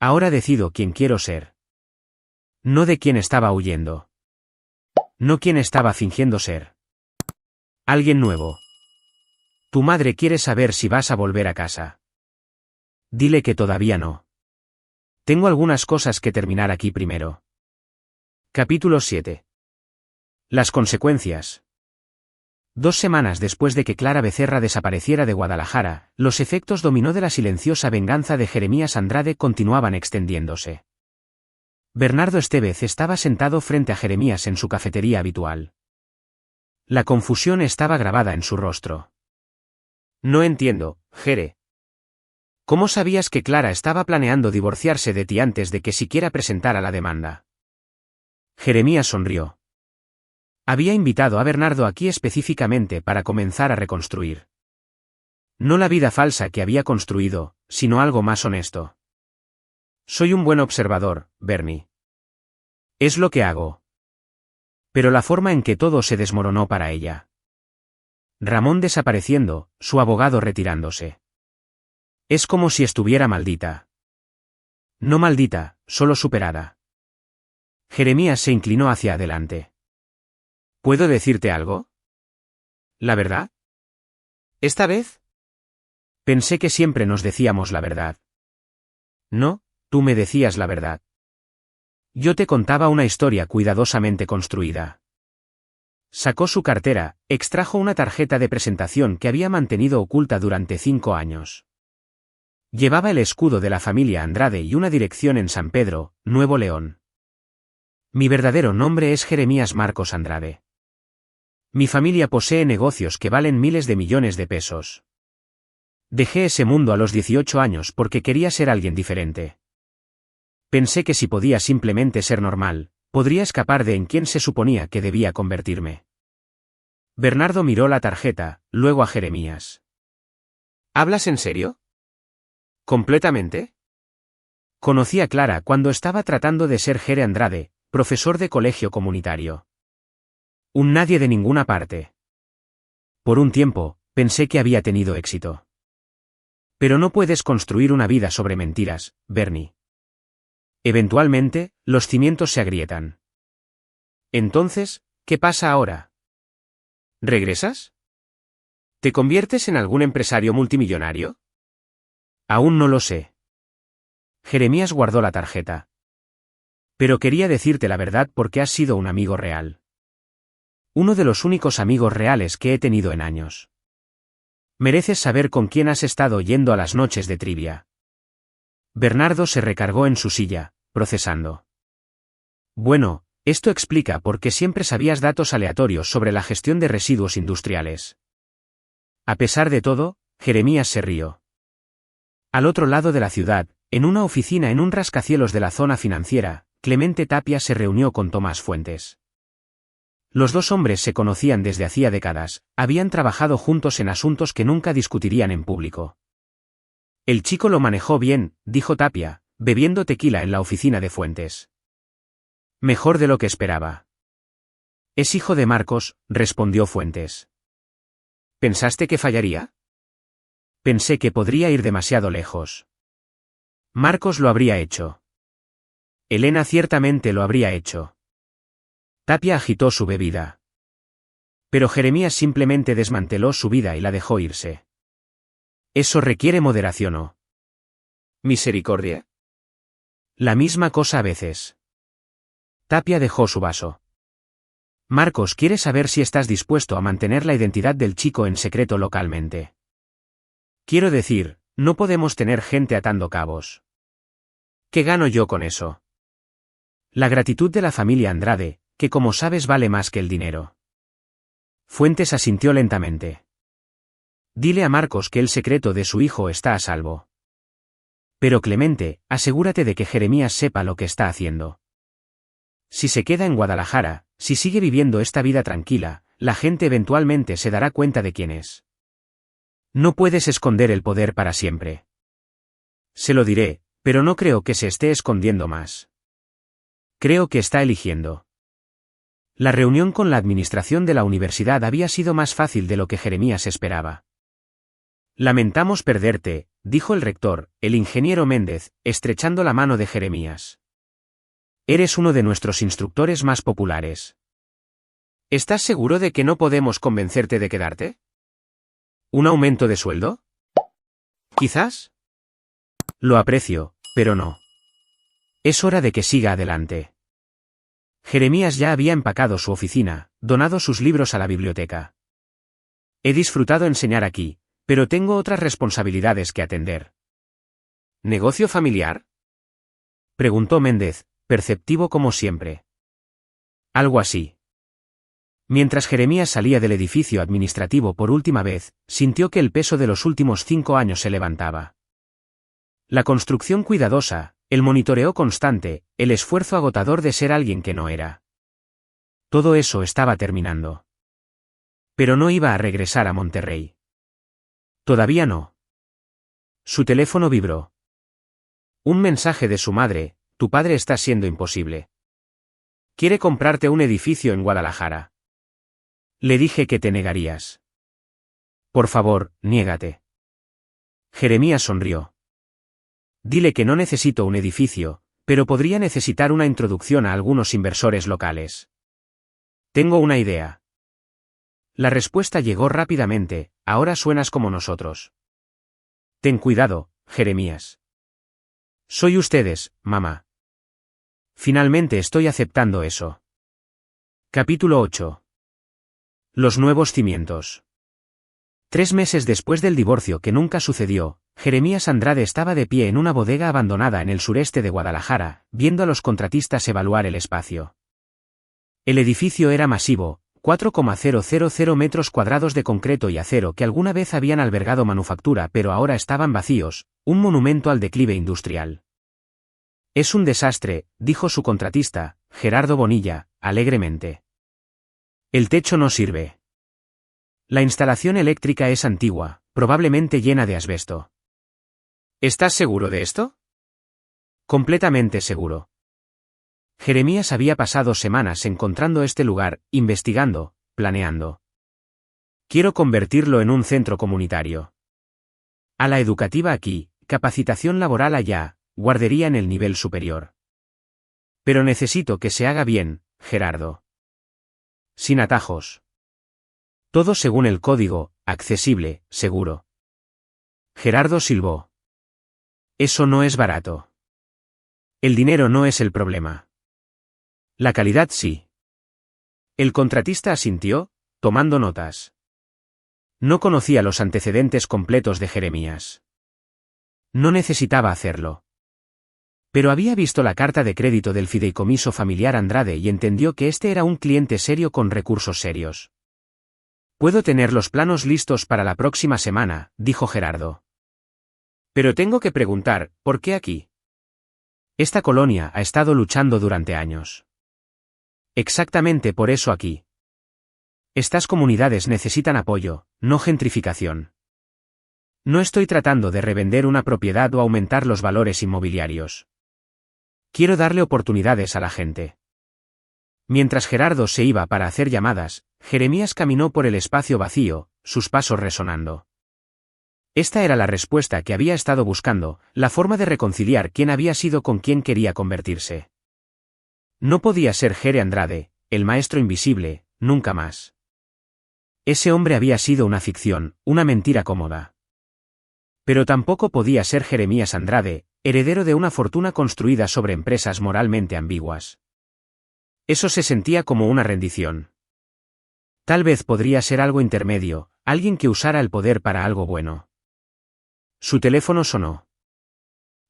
Ahora decido quién quiero ser. No de quién estaba huyendo. No quién estaba fingiendo ser. Alguien nuevo. Tu madre quiere saber si vas a volver a casa. Dile que todavía no. Tengo algunas cosas que terminar aquí primero. Capítulo 7. Las consecuencias. 2 semanas después de que Clara Becerra desapareciera de Guadalajara, los efectos dominó de la silenciosa venganza de Jeremías Andrade continuaban extendiéndose. Bernardo Estevez estaba sentado frente a Jeremías en su cafetería habitual. La confusión estaba grabada en su rostro. No entiendo, Jere. ¿Cómo sabías que Clara estaba planeando divorciarse de ti antes de que siquiera presentara la demanda? Jeremías sonrió. Había invitado a Bernardo aquí específicamente para comenzar a reconstruir. No la vida falsa que había construido, sino algo más honesto. Soy un buen observador, Bernie. Es lo que hago. Pero la forma en que todo se desmoronó para ella. Ramón desapareciendo, su abogado retirándose. Es como si estuviera maldita. No maldita, solo superada. Jeremías se inclinó hacia adelante. ¿Puedo decirte algo? ¿La verdad? ¿Esta vez? Pensé que siempre nos decíamos la verdad. No, tú me decías la verdad. Yo te contaba una historia cuidadosamente construida. Sacó su cartera, extrajo una tarjeta de presentación que había mantenido oculta durante 5 años. Llevaba el escudo de la familia Andrade y una dirección en San Pedro, Nuevo León. Mi verdadero nombre es Jeremías Marcos Andrade. Mi familia posee negocios que valen miles de millones de pesos. Dejé ese mundo a los 18 años porque quería ser alguien diferente. Pensé que si podía simplemente ser normal, podría escapar de en quien se suponía que debía convertirme. Bernardo miró la tarjeta, luego a Jeremías. ¿Hablas en serio? ¿Completamente? Conocí a Clara cuando estaba tratando de ser Jere Andrade, profesor de colegio comunitario. Un nadie de ninguna parte. Por un tiempo, pensé que había tenido éxito. Pero no puedes construir una vida sobre mentiras, Bernie. Eventualmente, los cimientos se agrietan. Entonces, ¿qué pasa ahora? ¿Regresas? ¿Te conviertes en algún empresario multimillonario? Aún no lo sé. Jeremías guardó la tarjeta. Pero quería decirte la verdad porque has sido un amigo real. Uno de los únicos amigos reales que he tenido en años. Mereces saber con quién has estado yendo a las noches de trivia. Bernardo se recargó en su silla, procesando. Bueno, esto explica por qué siempre sabías datos aleatorios sobre la gestión de residuos industriales. A pesar de todo, Jeremías se rió. Al otro lado de la ciudad, en una oficina en un rascacielos de la zona financiera, Clemente Tapia se reunió con Tomás Fuentes. Los dos hombres se conocían desde hacía décadas, habían trabajado juntos en asuntos que nunca discutirían en público. El chico lo manejó bien, dijo Tapia, bebiendo tequila en la oficina de Fuentes. Mejor de lo que esperaba. Es hijo de Marcos, respondió Fuentes. ¿Pensaste que fallaría? Pensé que podría ir demasiado lejos. Marcos lo habría hecho. Elena ciertamente lo habría hecho. Tapia agitó su bebida. Pero Jeremías simplemente desmanteló su vida y la dejó irse. Eso requiere moderación o misericordia. La misma cosa a veces. Tapia dejó su vaso. Marcos quiere saber si estás dispuesto a mantener la identidad del chico en secreto localmente. Quiero decir, no podemos tener gente atando cabos. ¿Qué gano yo con eso? La gratitud de la familia Andrade, que como sabes vale más que el dinero. Fuentes asintió lentamente. Dile a Marcos que el secreto de su hijo está a salvo. Pero Clemente, asegúrate de que Jeremías sepa lo que está haciendo. Si se queda en Guadalajara, si sigue viviendo esta vida tranquila, la gente eventualmente se dará cuenta de quién es. No puedes esconder el poder para siempre. Se lo diré, pero no creo que se esté escondiendo más. Creo que está eligiendo. La reunión con la administración de la universidad había sido más fácil de lo que Jeremías esperaba. Lamentamos perderte, dijo el rector, el ingeniero Méndez, estrechando la mano de Jeremías. Eres uno de nuestros instructores más populares. ¿Estás seguro de que no podemos convencerte de quedarte? ¿Un aumento de sueldo? ¿Quizás? Lo aprecio, pero no. Es hora de que siga adelante. Jeremías ya había empacado su oficina, donado sus libros a la biblioteca. He disfrutado enseñar aquí, pero tengo otras responsabilidades que atender. ¿Negocio familiar? Preguntó Méndez, perceptivo como siempre. Algo así. Mientras Jeremías salía del edificio administrativo por última vez, sintió que el peso de los últimos 5 años se levantaba. La construcción cuidadosa, el monitoreo constante, el esfuerzo agotador de ser alguien que no era. Todo eso estaba terminando. Pero no iba a regresar a Monterrey. Todavía no. Su teléfono vibró. Un mensaje de su madre: tu padre está siendo imposible. Quiere comprarte un edificio en Guadalajara. Le dije que te negarías. Por favor, niégate. Jeremías sonrió. Dile que no necesito un edificio, pero podría necesitar una introducción a algunos inversores locales. Tengo una idea. La respuesta llegó rápidamente: ahora suenas como nosotros. Ten cuidado, Jeremías. Soy ustedes, mamá. Finalmente estoy aceptando eso. Capítulo 8. Los nuevos cimientos. 3 meses después del divorcio que nunca sucedió, Jeremías Andrade estaba de pie en una bodega abandonada en el sureste de Guadalajara, viendo a los contratistas evaluar el espacio. El edificio era masivo, 4,000 metros cuadrados de concreto y acero que alguna vez habían albergado manufactura pero ahora estaban vacíos, un monumento al declive industrial. Es un desastre, dijo su contratista, Gerardo Bonilla, alegremente. El techo no sirve. La instalación eléctrica es antigua, probablemente llena de asbesto. ¿Estás seguro de esto? Completamente seguro. Jeremías había pasado semanas encontrando este lugar, investigando, planeando. Quiero convertirlo en un centro comunitario. Ala educativa aquí, capacitación laboral allá, guardería en el nivel superior. Pero necesito que se haga bien, Gerardo. Sin atajos. Todo según el código, accesible, seguro. Gerardo silbó. Eso no es barato. El dinero no es el problema. La calidad sí. El contratista asintió, tomando notas. No conocía los antecedentes completos de Jeremías. No necesitaba hacerlo. Pero había visto la carta de crédito del fideicomiso familiar Andrade y entendió que este era un cliente serio con recursos serios. Puedo tener los planos listos para la próxima semana, dijo Gerardo. Pero tengo que preguntar, ¿por qué aquí? Esta colonia ha estado luchando durante años. Exactamente por eso aquí. Estas comunidades necesitan apoyo, no gentrificación. No estoy tratando de revender una propiedad o aumentar los valores inmobiliarios. Quiero darle oportunidades a la gente. Mientras Gerardo se iba para hacer llamadas, Jeremías caminó por el espacio vacío, sus pasos resonando. Esta era la respuesta que había estado buscando, la forma de reconciliar quién había sido con quién quería convertirse. No podía ser Jere Andrade, el maestro invisible, nunca más. Ese hombre había sido una ficción, una mentira cómoda. Pero tampoco podía ser Jeremías Andrade, heredero de una fortuna construida sobre empresas moralmente ambiguas. Eso se sentía como una rendición. Tal vez podría ser algo intermedio, alguien que usara el poder para algo bueno. Su teléfono sonó.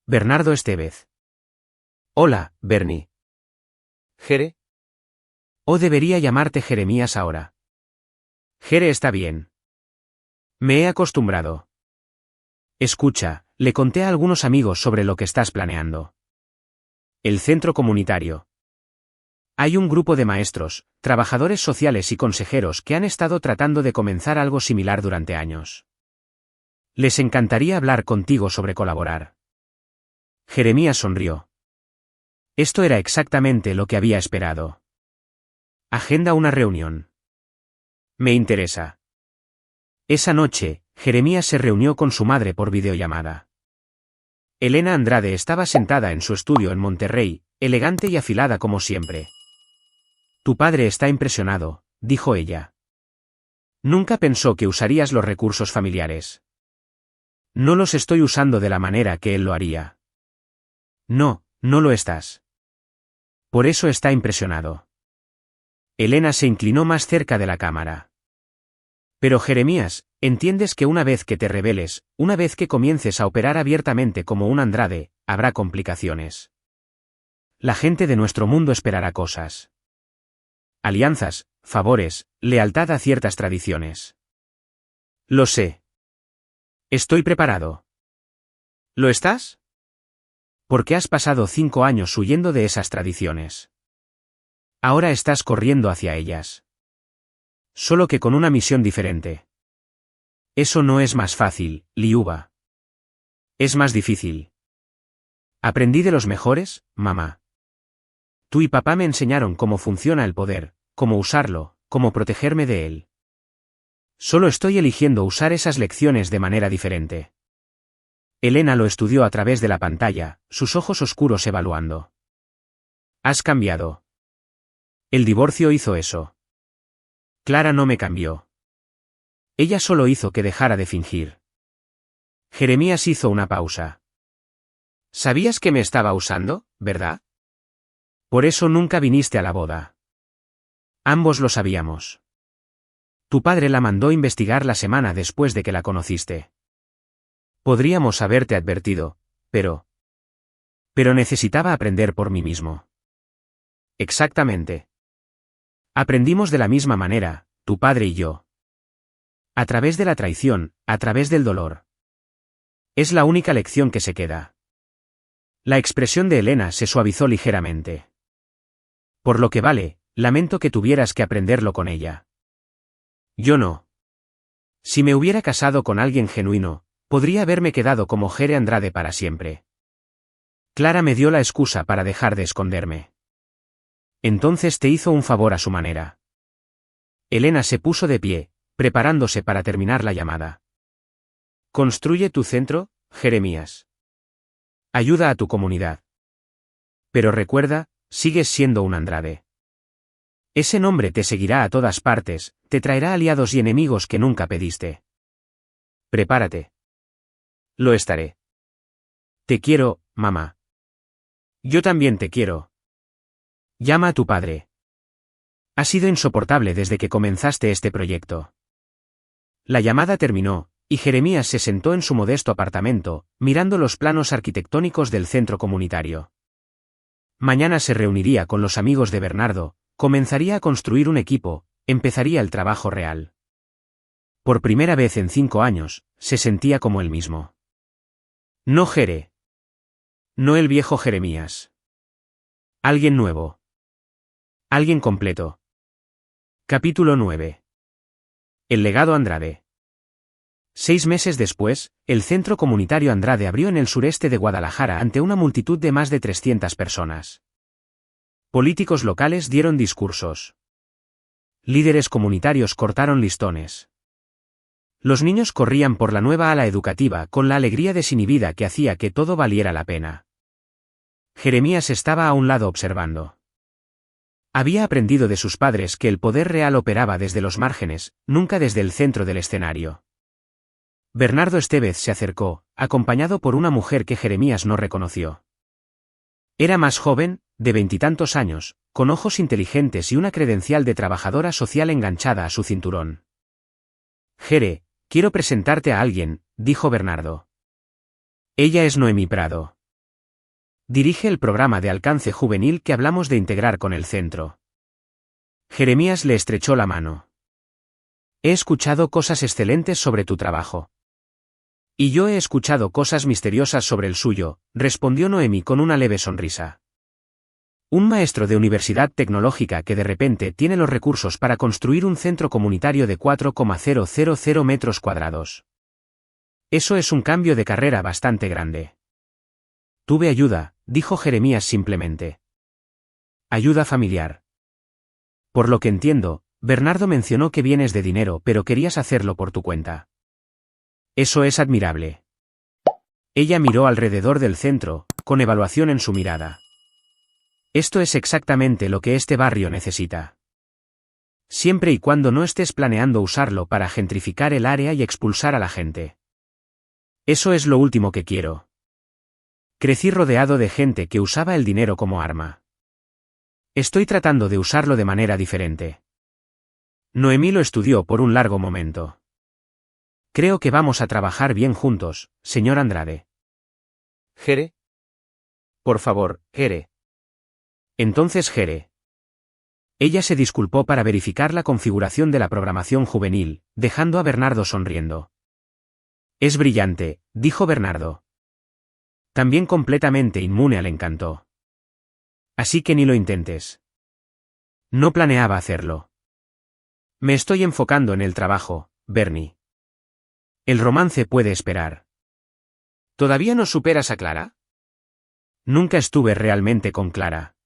Bernardo Estevez. Hola, Bernie. ¿Jere? ¿O debería llamarte Jeremías ahora? Jere está bien. Me he acostumbrado. Escucha, le conté a algunos amigos sobre lo que estás planeando. El centro comunitario. Hay un grupo de maestros, trabajadores sociales y consejeros que han estado tratando de comenzar algo similar durante años. Les encantaría hablar contigo sobre colaborar. Jeremías sonrió. Esto era exactamente lo que había esperado. Agenda una reunión. Me interesa. Esa noche, Jeremías se reunió con su madre por videollamada. Elena Andrade estaba sentada en su estudio en Monterrey, elegante y afilada como siempre. Tu padre está impresionado, dijo ella. Nunca pensó que usarías los recursos familiares. No los estoy usando de la manera que él lo haría. No, no lo estás. Por eso está impresionado. Elena se inclinó más cerca de la cámara. Pero Jeremías, entiendes que una vez que te rebeles, una vez que comiences a operar abiertamente como un Andrade, habrá complicaciones. La gente de nuestro mundo esperará cosas. Alianzas, favores, lealtad a ciertas tradiciones. Lo sé. Estoy preparado. ¿Lo estás? Porque has pasado 5 años huyendo de esas tradiciones. Ahora estás corriendo hacia ellas. Solo que con una misión diferente. Eso no es más fácil, Liuba. Es más difícil. Aprendí de los mejores, mamá. Tú y papá me enseñaron cómo funciona el poder, cómo usarlo, cómo protegerme de él. Solo estoy eligiendo usar esas lecciones de manera diferente. Elena lo estudió a través de la pantalla, sus ojos oscuros evaluando. Has cambiado. El divorcio hizo eso. Clara no me cambió. Ella solo hizo que dejara de fingir. Jeremías hizo una pausa. ¿Sabías que me estaba usando, verdad? Por eso nunca viniste a la boda. Ambos lo sabíamos. Tu padre la mandó investigar la semana después de que la conociste. Podríamos haberte advertido, pero necesitaba aprender por mí mismo. Exactamente. Aprendimos de la misma manera, tu padre y yo. A través de la traición, a través del dolor. Es la única lección que se queda. La expresión de Elena se suavizó ligeramente. Por lo que vale, lamento que tuvieras que aprenderlo con ella. Yo no. Si me hubiera casado con alguien genuino, podría haberme quedado como Jere Andrade para siempre. Clara me dio la excusa para dejar de esconderme. Entonces te hizo un favor a su manera. Elena se puso de pie, preparándose para terminar la llamada. Construye tu centro, Jeremías. Ayuda a tu comunidad. Pero recuerda, sigues siendo un Andrade. Ese nombre te seguirá a todas partes, te traerá aliados y enemigos que nunca pediste. Prepárate. Lo estaré. Te quiero, mamá. Yo también te quiero. Llama a tu padre. Ha sido insoportable desde que comenzaste este proyecto. La llamada terminó, y Jeremías se sentó en su modesto apartamento, mirando los planos arquitectónicos del centro comunitario. Mañana se reuniría con los amigos de Bernardo, comenzaría a construir un equipo, empezaría el trabajo real. Por primera vez en 5 años, se sentía como él mismo. No Jere. No el viejo Jeremías. Alguien nuevo. Alguien completo. Capítulo 9. El legado Andrade. 6 meses después, el Centro Comunitario Andrade abrió en el sureste de Guadalajara ante una multitud de más de 300 personas. Políticos locales dieron discursos. Líderes comunitarios cortaron listones. Los niños corrían por la nueva ala educativa con la alegría desinhibida que hacía que todo valiera la pena. Jeremías estaba a un lado observando. Había aprendido de sus padres que el poder real operaba desde los márgenes, nunca desde el centro del escenario. Bernardo Estevez se acercó, acompañado por una mujer que Jeremías no reconoció. Era más joven, de 20 y tantos años, con ojos inteligentes y una credencial de trabajadora social enganchada a su cinturón. Jere, quiero presentarte a alguien, dijo Bernardo. Ella es Noemí Prado. Dirige el programa de alcance juvenil que hablamos de integrar con el centro. Jeremías le estrechó la mano. He escuchado cosas excelentes sobre tu trabajo. Y yo he escuchado cosas misteriosas sobre el suyo, respondió Noemí con una leve sonrisa. Un maestro de universidad tecnológica que de repente tiene los recursos para construir un centro comunitario de 4,000 metros cuadrados. Eso es un cambio de carrera bastante grande. Tuve ayuda, dijo Jeremías simplemente. Ayuda familiar. Por lo que entiendo, Bernardo mencionó que vienes de dinero pero querías hacerlo por tu cuenta. Eso es admirable. Ella miró alrededor del centro, con evaluación en su mirada. Esto es exactamente lo que este barrio necesita. Siempre y cuando no estés planeando usarlo para gentrificar el área y expulsar a la gente. Eso es lo último que quiero. Crecí rodeado de gente que usaba el dinero como arma. Estoy tratando de usarlo de manera diferente. Noemí lo estudió por un largo momento. Creo que vamos a trabajar bien juntos, señor Andrade. ¿Jere? Por favor, Jere. Entonces Jere. Ella se disculpó para verificar la configuración de la programación juvenil, dejando a Bernardo sonriendo. Es brillante, dijo Bernardo. También completamente inmune al encanto. Así que ni lo intentes. No planeaba hacerlo. Me estoy enfocando en el trabajo, Bernie. El romance puede esperar. ¿Todavía no superas a Clara? Nunca estuve realmente con Clara.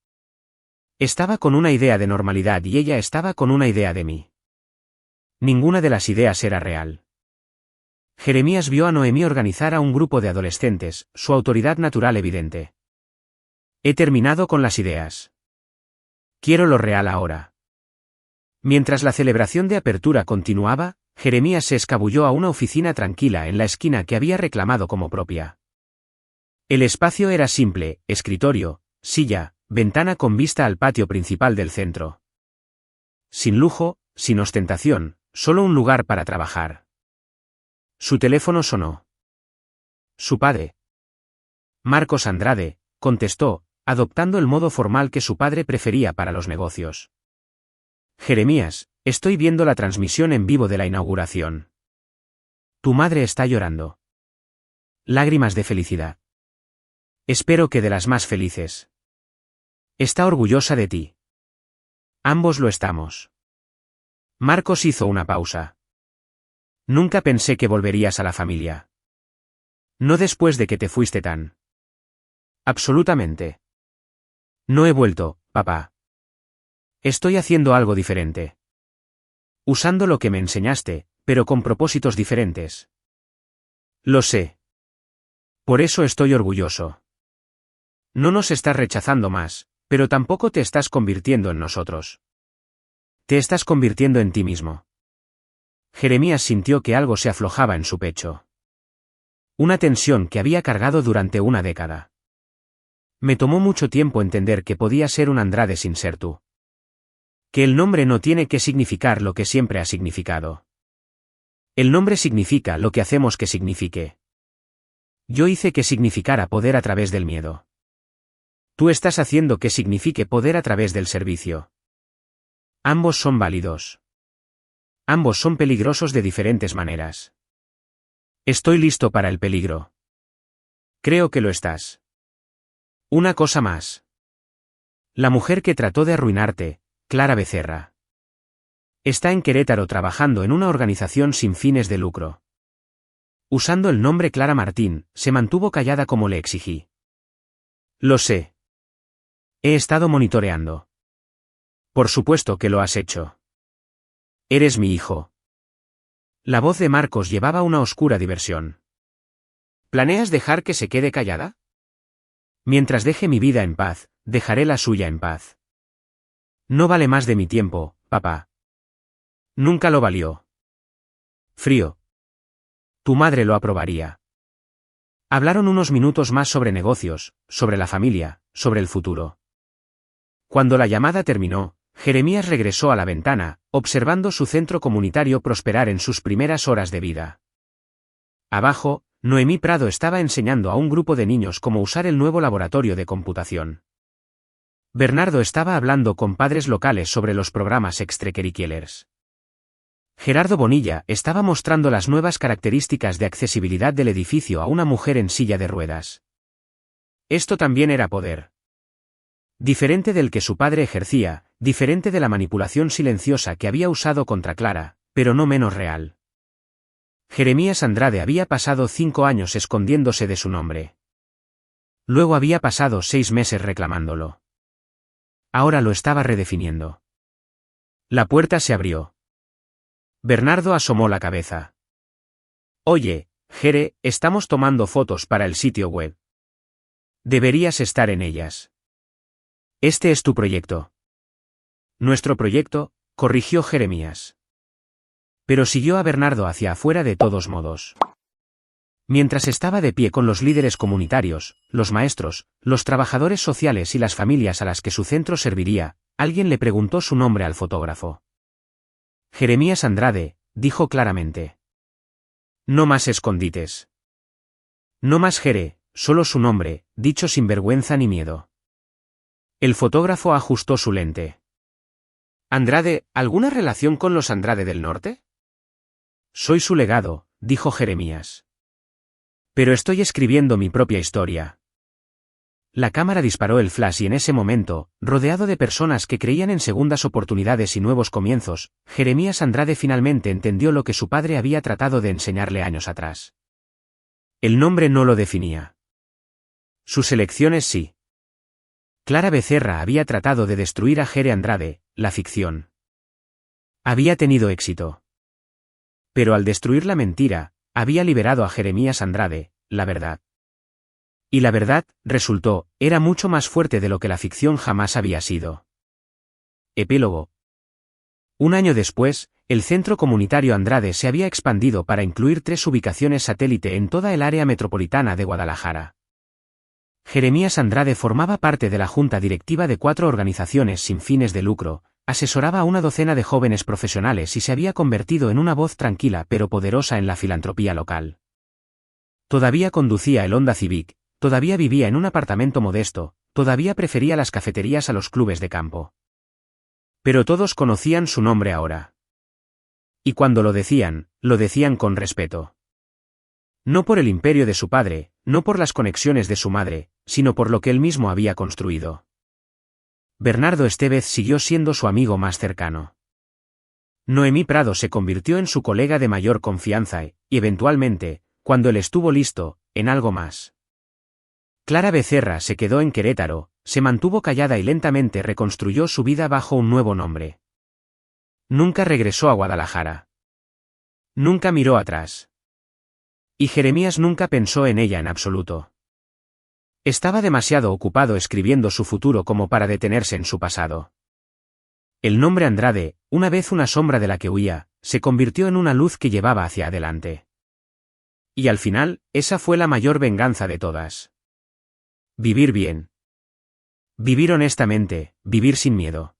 Estaba con una idea de normalidad y ella estaba con una idea de mí. Ninguna de las ideas era real. Jeremías vio a Noemí organizar a un grupo de adolescentes, su autoridad natural evidente. He terminado con las ideas. Quiero lo real ahora. Mientras la celebración de apertura continuaba, Jeremías se escabulló a una oficina tranquila en la esquina que había reclamado como propia. El espacio era simple, escritorio, silla, ventana con vista al patio principal del centro. Sin lujo, sin ostentación, solo un lugar para trabajar. Su teléfono sonó. Su padre. Marcos Andrade, contestó, adoptando el modo formal que su padre prefería para los negocios. Jeremías, estoy viendo la transmisión en vivo de la inauguración. Tu madre está llorando. Lágrimas de felicidad. Espero que de las más felices. Está orgullosa de ti. Ambos lo estamos. Marcos hizo una pausa. Nunca pensé que volverías a la familia. No después de que te fuiste tan. Absolutamente. No he vuelto, papá. Estoy haciendo algo diferente. Usando lo que me enseñaste, pero con propósitos diferentes. Lo sé. Por eso estoy orgulloso. No nos estás rechazando más, pero tampoco te estás convirtiendo en nosotros. Te estás convirtiendo en ti mismo. Jeremías sintió que algo se aflojaba en su pecho. Una tensión que había cargado durante una década. Me tomó mucho tiempo entender que podía ser un Andrade sin ser tú. Que el nombre no tiene que significar lo que siempre ha significado. El nombre significa lo que hacemos que signifique. Yo hice que significara poder a través del miedo. Tú estás haciendo que signifique poder a través del servicio. Ambos son válidos. Ambos son peligrosos de diferentes maneras. Estoy listo para el peligro. Creo que lo estás. Una cosa más. La mujer que trató de arruinarte, Clara Becerra. Está en Querétaro trabajando en una organización sin fines de lucro. Usando el nombre Clara Martín, se mantuvo callada como le exigí. Lo sé. He estado monitoreando. Por supuesto que lo has hecho. Eres mi hijo. La voz de Marcos llevaba una oscura diversión. ¿Planeas dejar que se quede callada? Mientras deje mi vida en paz, dejaré la suya en paz. No vale más de mi tiempo, papá. Nunca lo valió. Frío. Tu madre lo aprobaría. Hablaron unos minutos más sobre negocios, sobre la familia, sobre el futuro. Cuando la llamada terminó, Jeremías regresó a la ventana, observando su centro comunitario prosperar en sus primeras horas de vida. Abajo, Noemí Prado estaba enseñando a un grupo de niños cómo usar el nuevo laboratorio de computación. Bernardo estaba hablando con padres locales sobre los programas extracurriculares. Gerardo Bonilla estaba mostrando las nuevas características de accesibilidad del edificio a una mujer en silla de ruedas. Esto también era poder. Diferente del que su padre ejercía, diferente de la manipulación silenciosa que había usado contra Clara, pero no menos real. Jeremías Andrade había pasado 5 años escondiéndose de su nombre. Luego había pasado 6 meses reclamándolo. Ahora lo estaba redefiniendo. La puerta se abrió. Bernardo asomó la cabeza. Oye, Jere, estamos tomando fotos para el sitio web. Deberías estar en ellas. Este es tu proyecto. Nuestro proyecto, corrigió Jeremías. Pero siguió a Bernardo hacia afuera de todos modos. Mientras estaba de pie con los líderes comunitarios, los maestros, los trabajadores sociales y las familias a las que su centro serviría, alguien le preguntó su nombre al fotógrafo. Jeremías Andrade, dijo claramente. No más escondites. No más Jere, solo su nombre, dicho sin vergüenza ni miedo. El fotógrafo ajustó su lente. Andrade, ¿alguna relación con los Andrade del Norte? Soy su legado, dijo Jeremías. Pero estoy escribiendo mi propia historia. La cámara disparó el flash y en ese momento, rodeado de personas que creían en segundas oportunidades y nuevos comienzos, Jeremías Andrade finalmente entendió lo que su padre había tratado de enseñarle años atrás. El nombre no lo definía. Sus elecciones sí. Clara Becerra había tratado de destruir a Jere Andrade, la ficción. Había tenido éxito. Pero al destruir la mentira, había liberado a Jeremías Andrade, la verdad. Y la verdad, resultó, era mucho más fuerte de lo que la ficción jamás había sido. Epílogo. Un año después, el Centro Comunitario Andrade se había expandido para incluir 3 ubicaciones satélite en toda el área metropolitana de Guadalajara. Jeremías Andrade formaba parte de la junta directiva de 4 organizaciones sin fines de lucro, asesoraba a una docena de jóvenes profesionales y se había convertido en una voz tranquila pero poderosa en la filantropía local. Todavía conducía el Honda Civic, todavía vivía en un apartamento modesto, todavía prefería las cafeterías a los clubes de campo. Pero todos conocían su nombre ahora. Y cuando lo decían con respeto. No por el imperio de su padre, no por las conexiones de su madre, sino por lo que él mismo había construido. Bernardo Estevez siguió siendo su amigo más cercano. Noemí Prado se convirtió en su colega de mayor confianza y, eventualmente, cuando él estuvo listo, en algo más. Clara Becerra se quedó en Querétaro, se mantuvo callada y lentamente reconstruyó su vida bajo un nuevo nombre. Nunca regresó a Guadalajara. Nunca miró atrás. Y Jeremías nunca pensó en ella en absoluto. Estaba demasiado ocupado escribiendo su futuro como para detenerse en su pasado. El nombre Andrade, una vez una sombra de la que huía, se convirtió en una luz que llevaba hacia adelante. Y al final, esa fue la mayor venganza de todas. Vivir bien. Vivir honestamente, vivir sin miedo.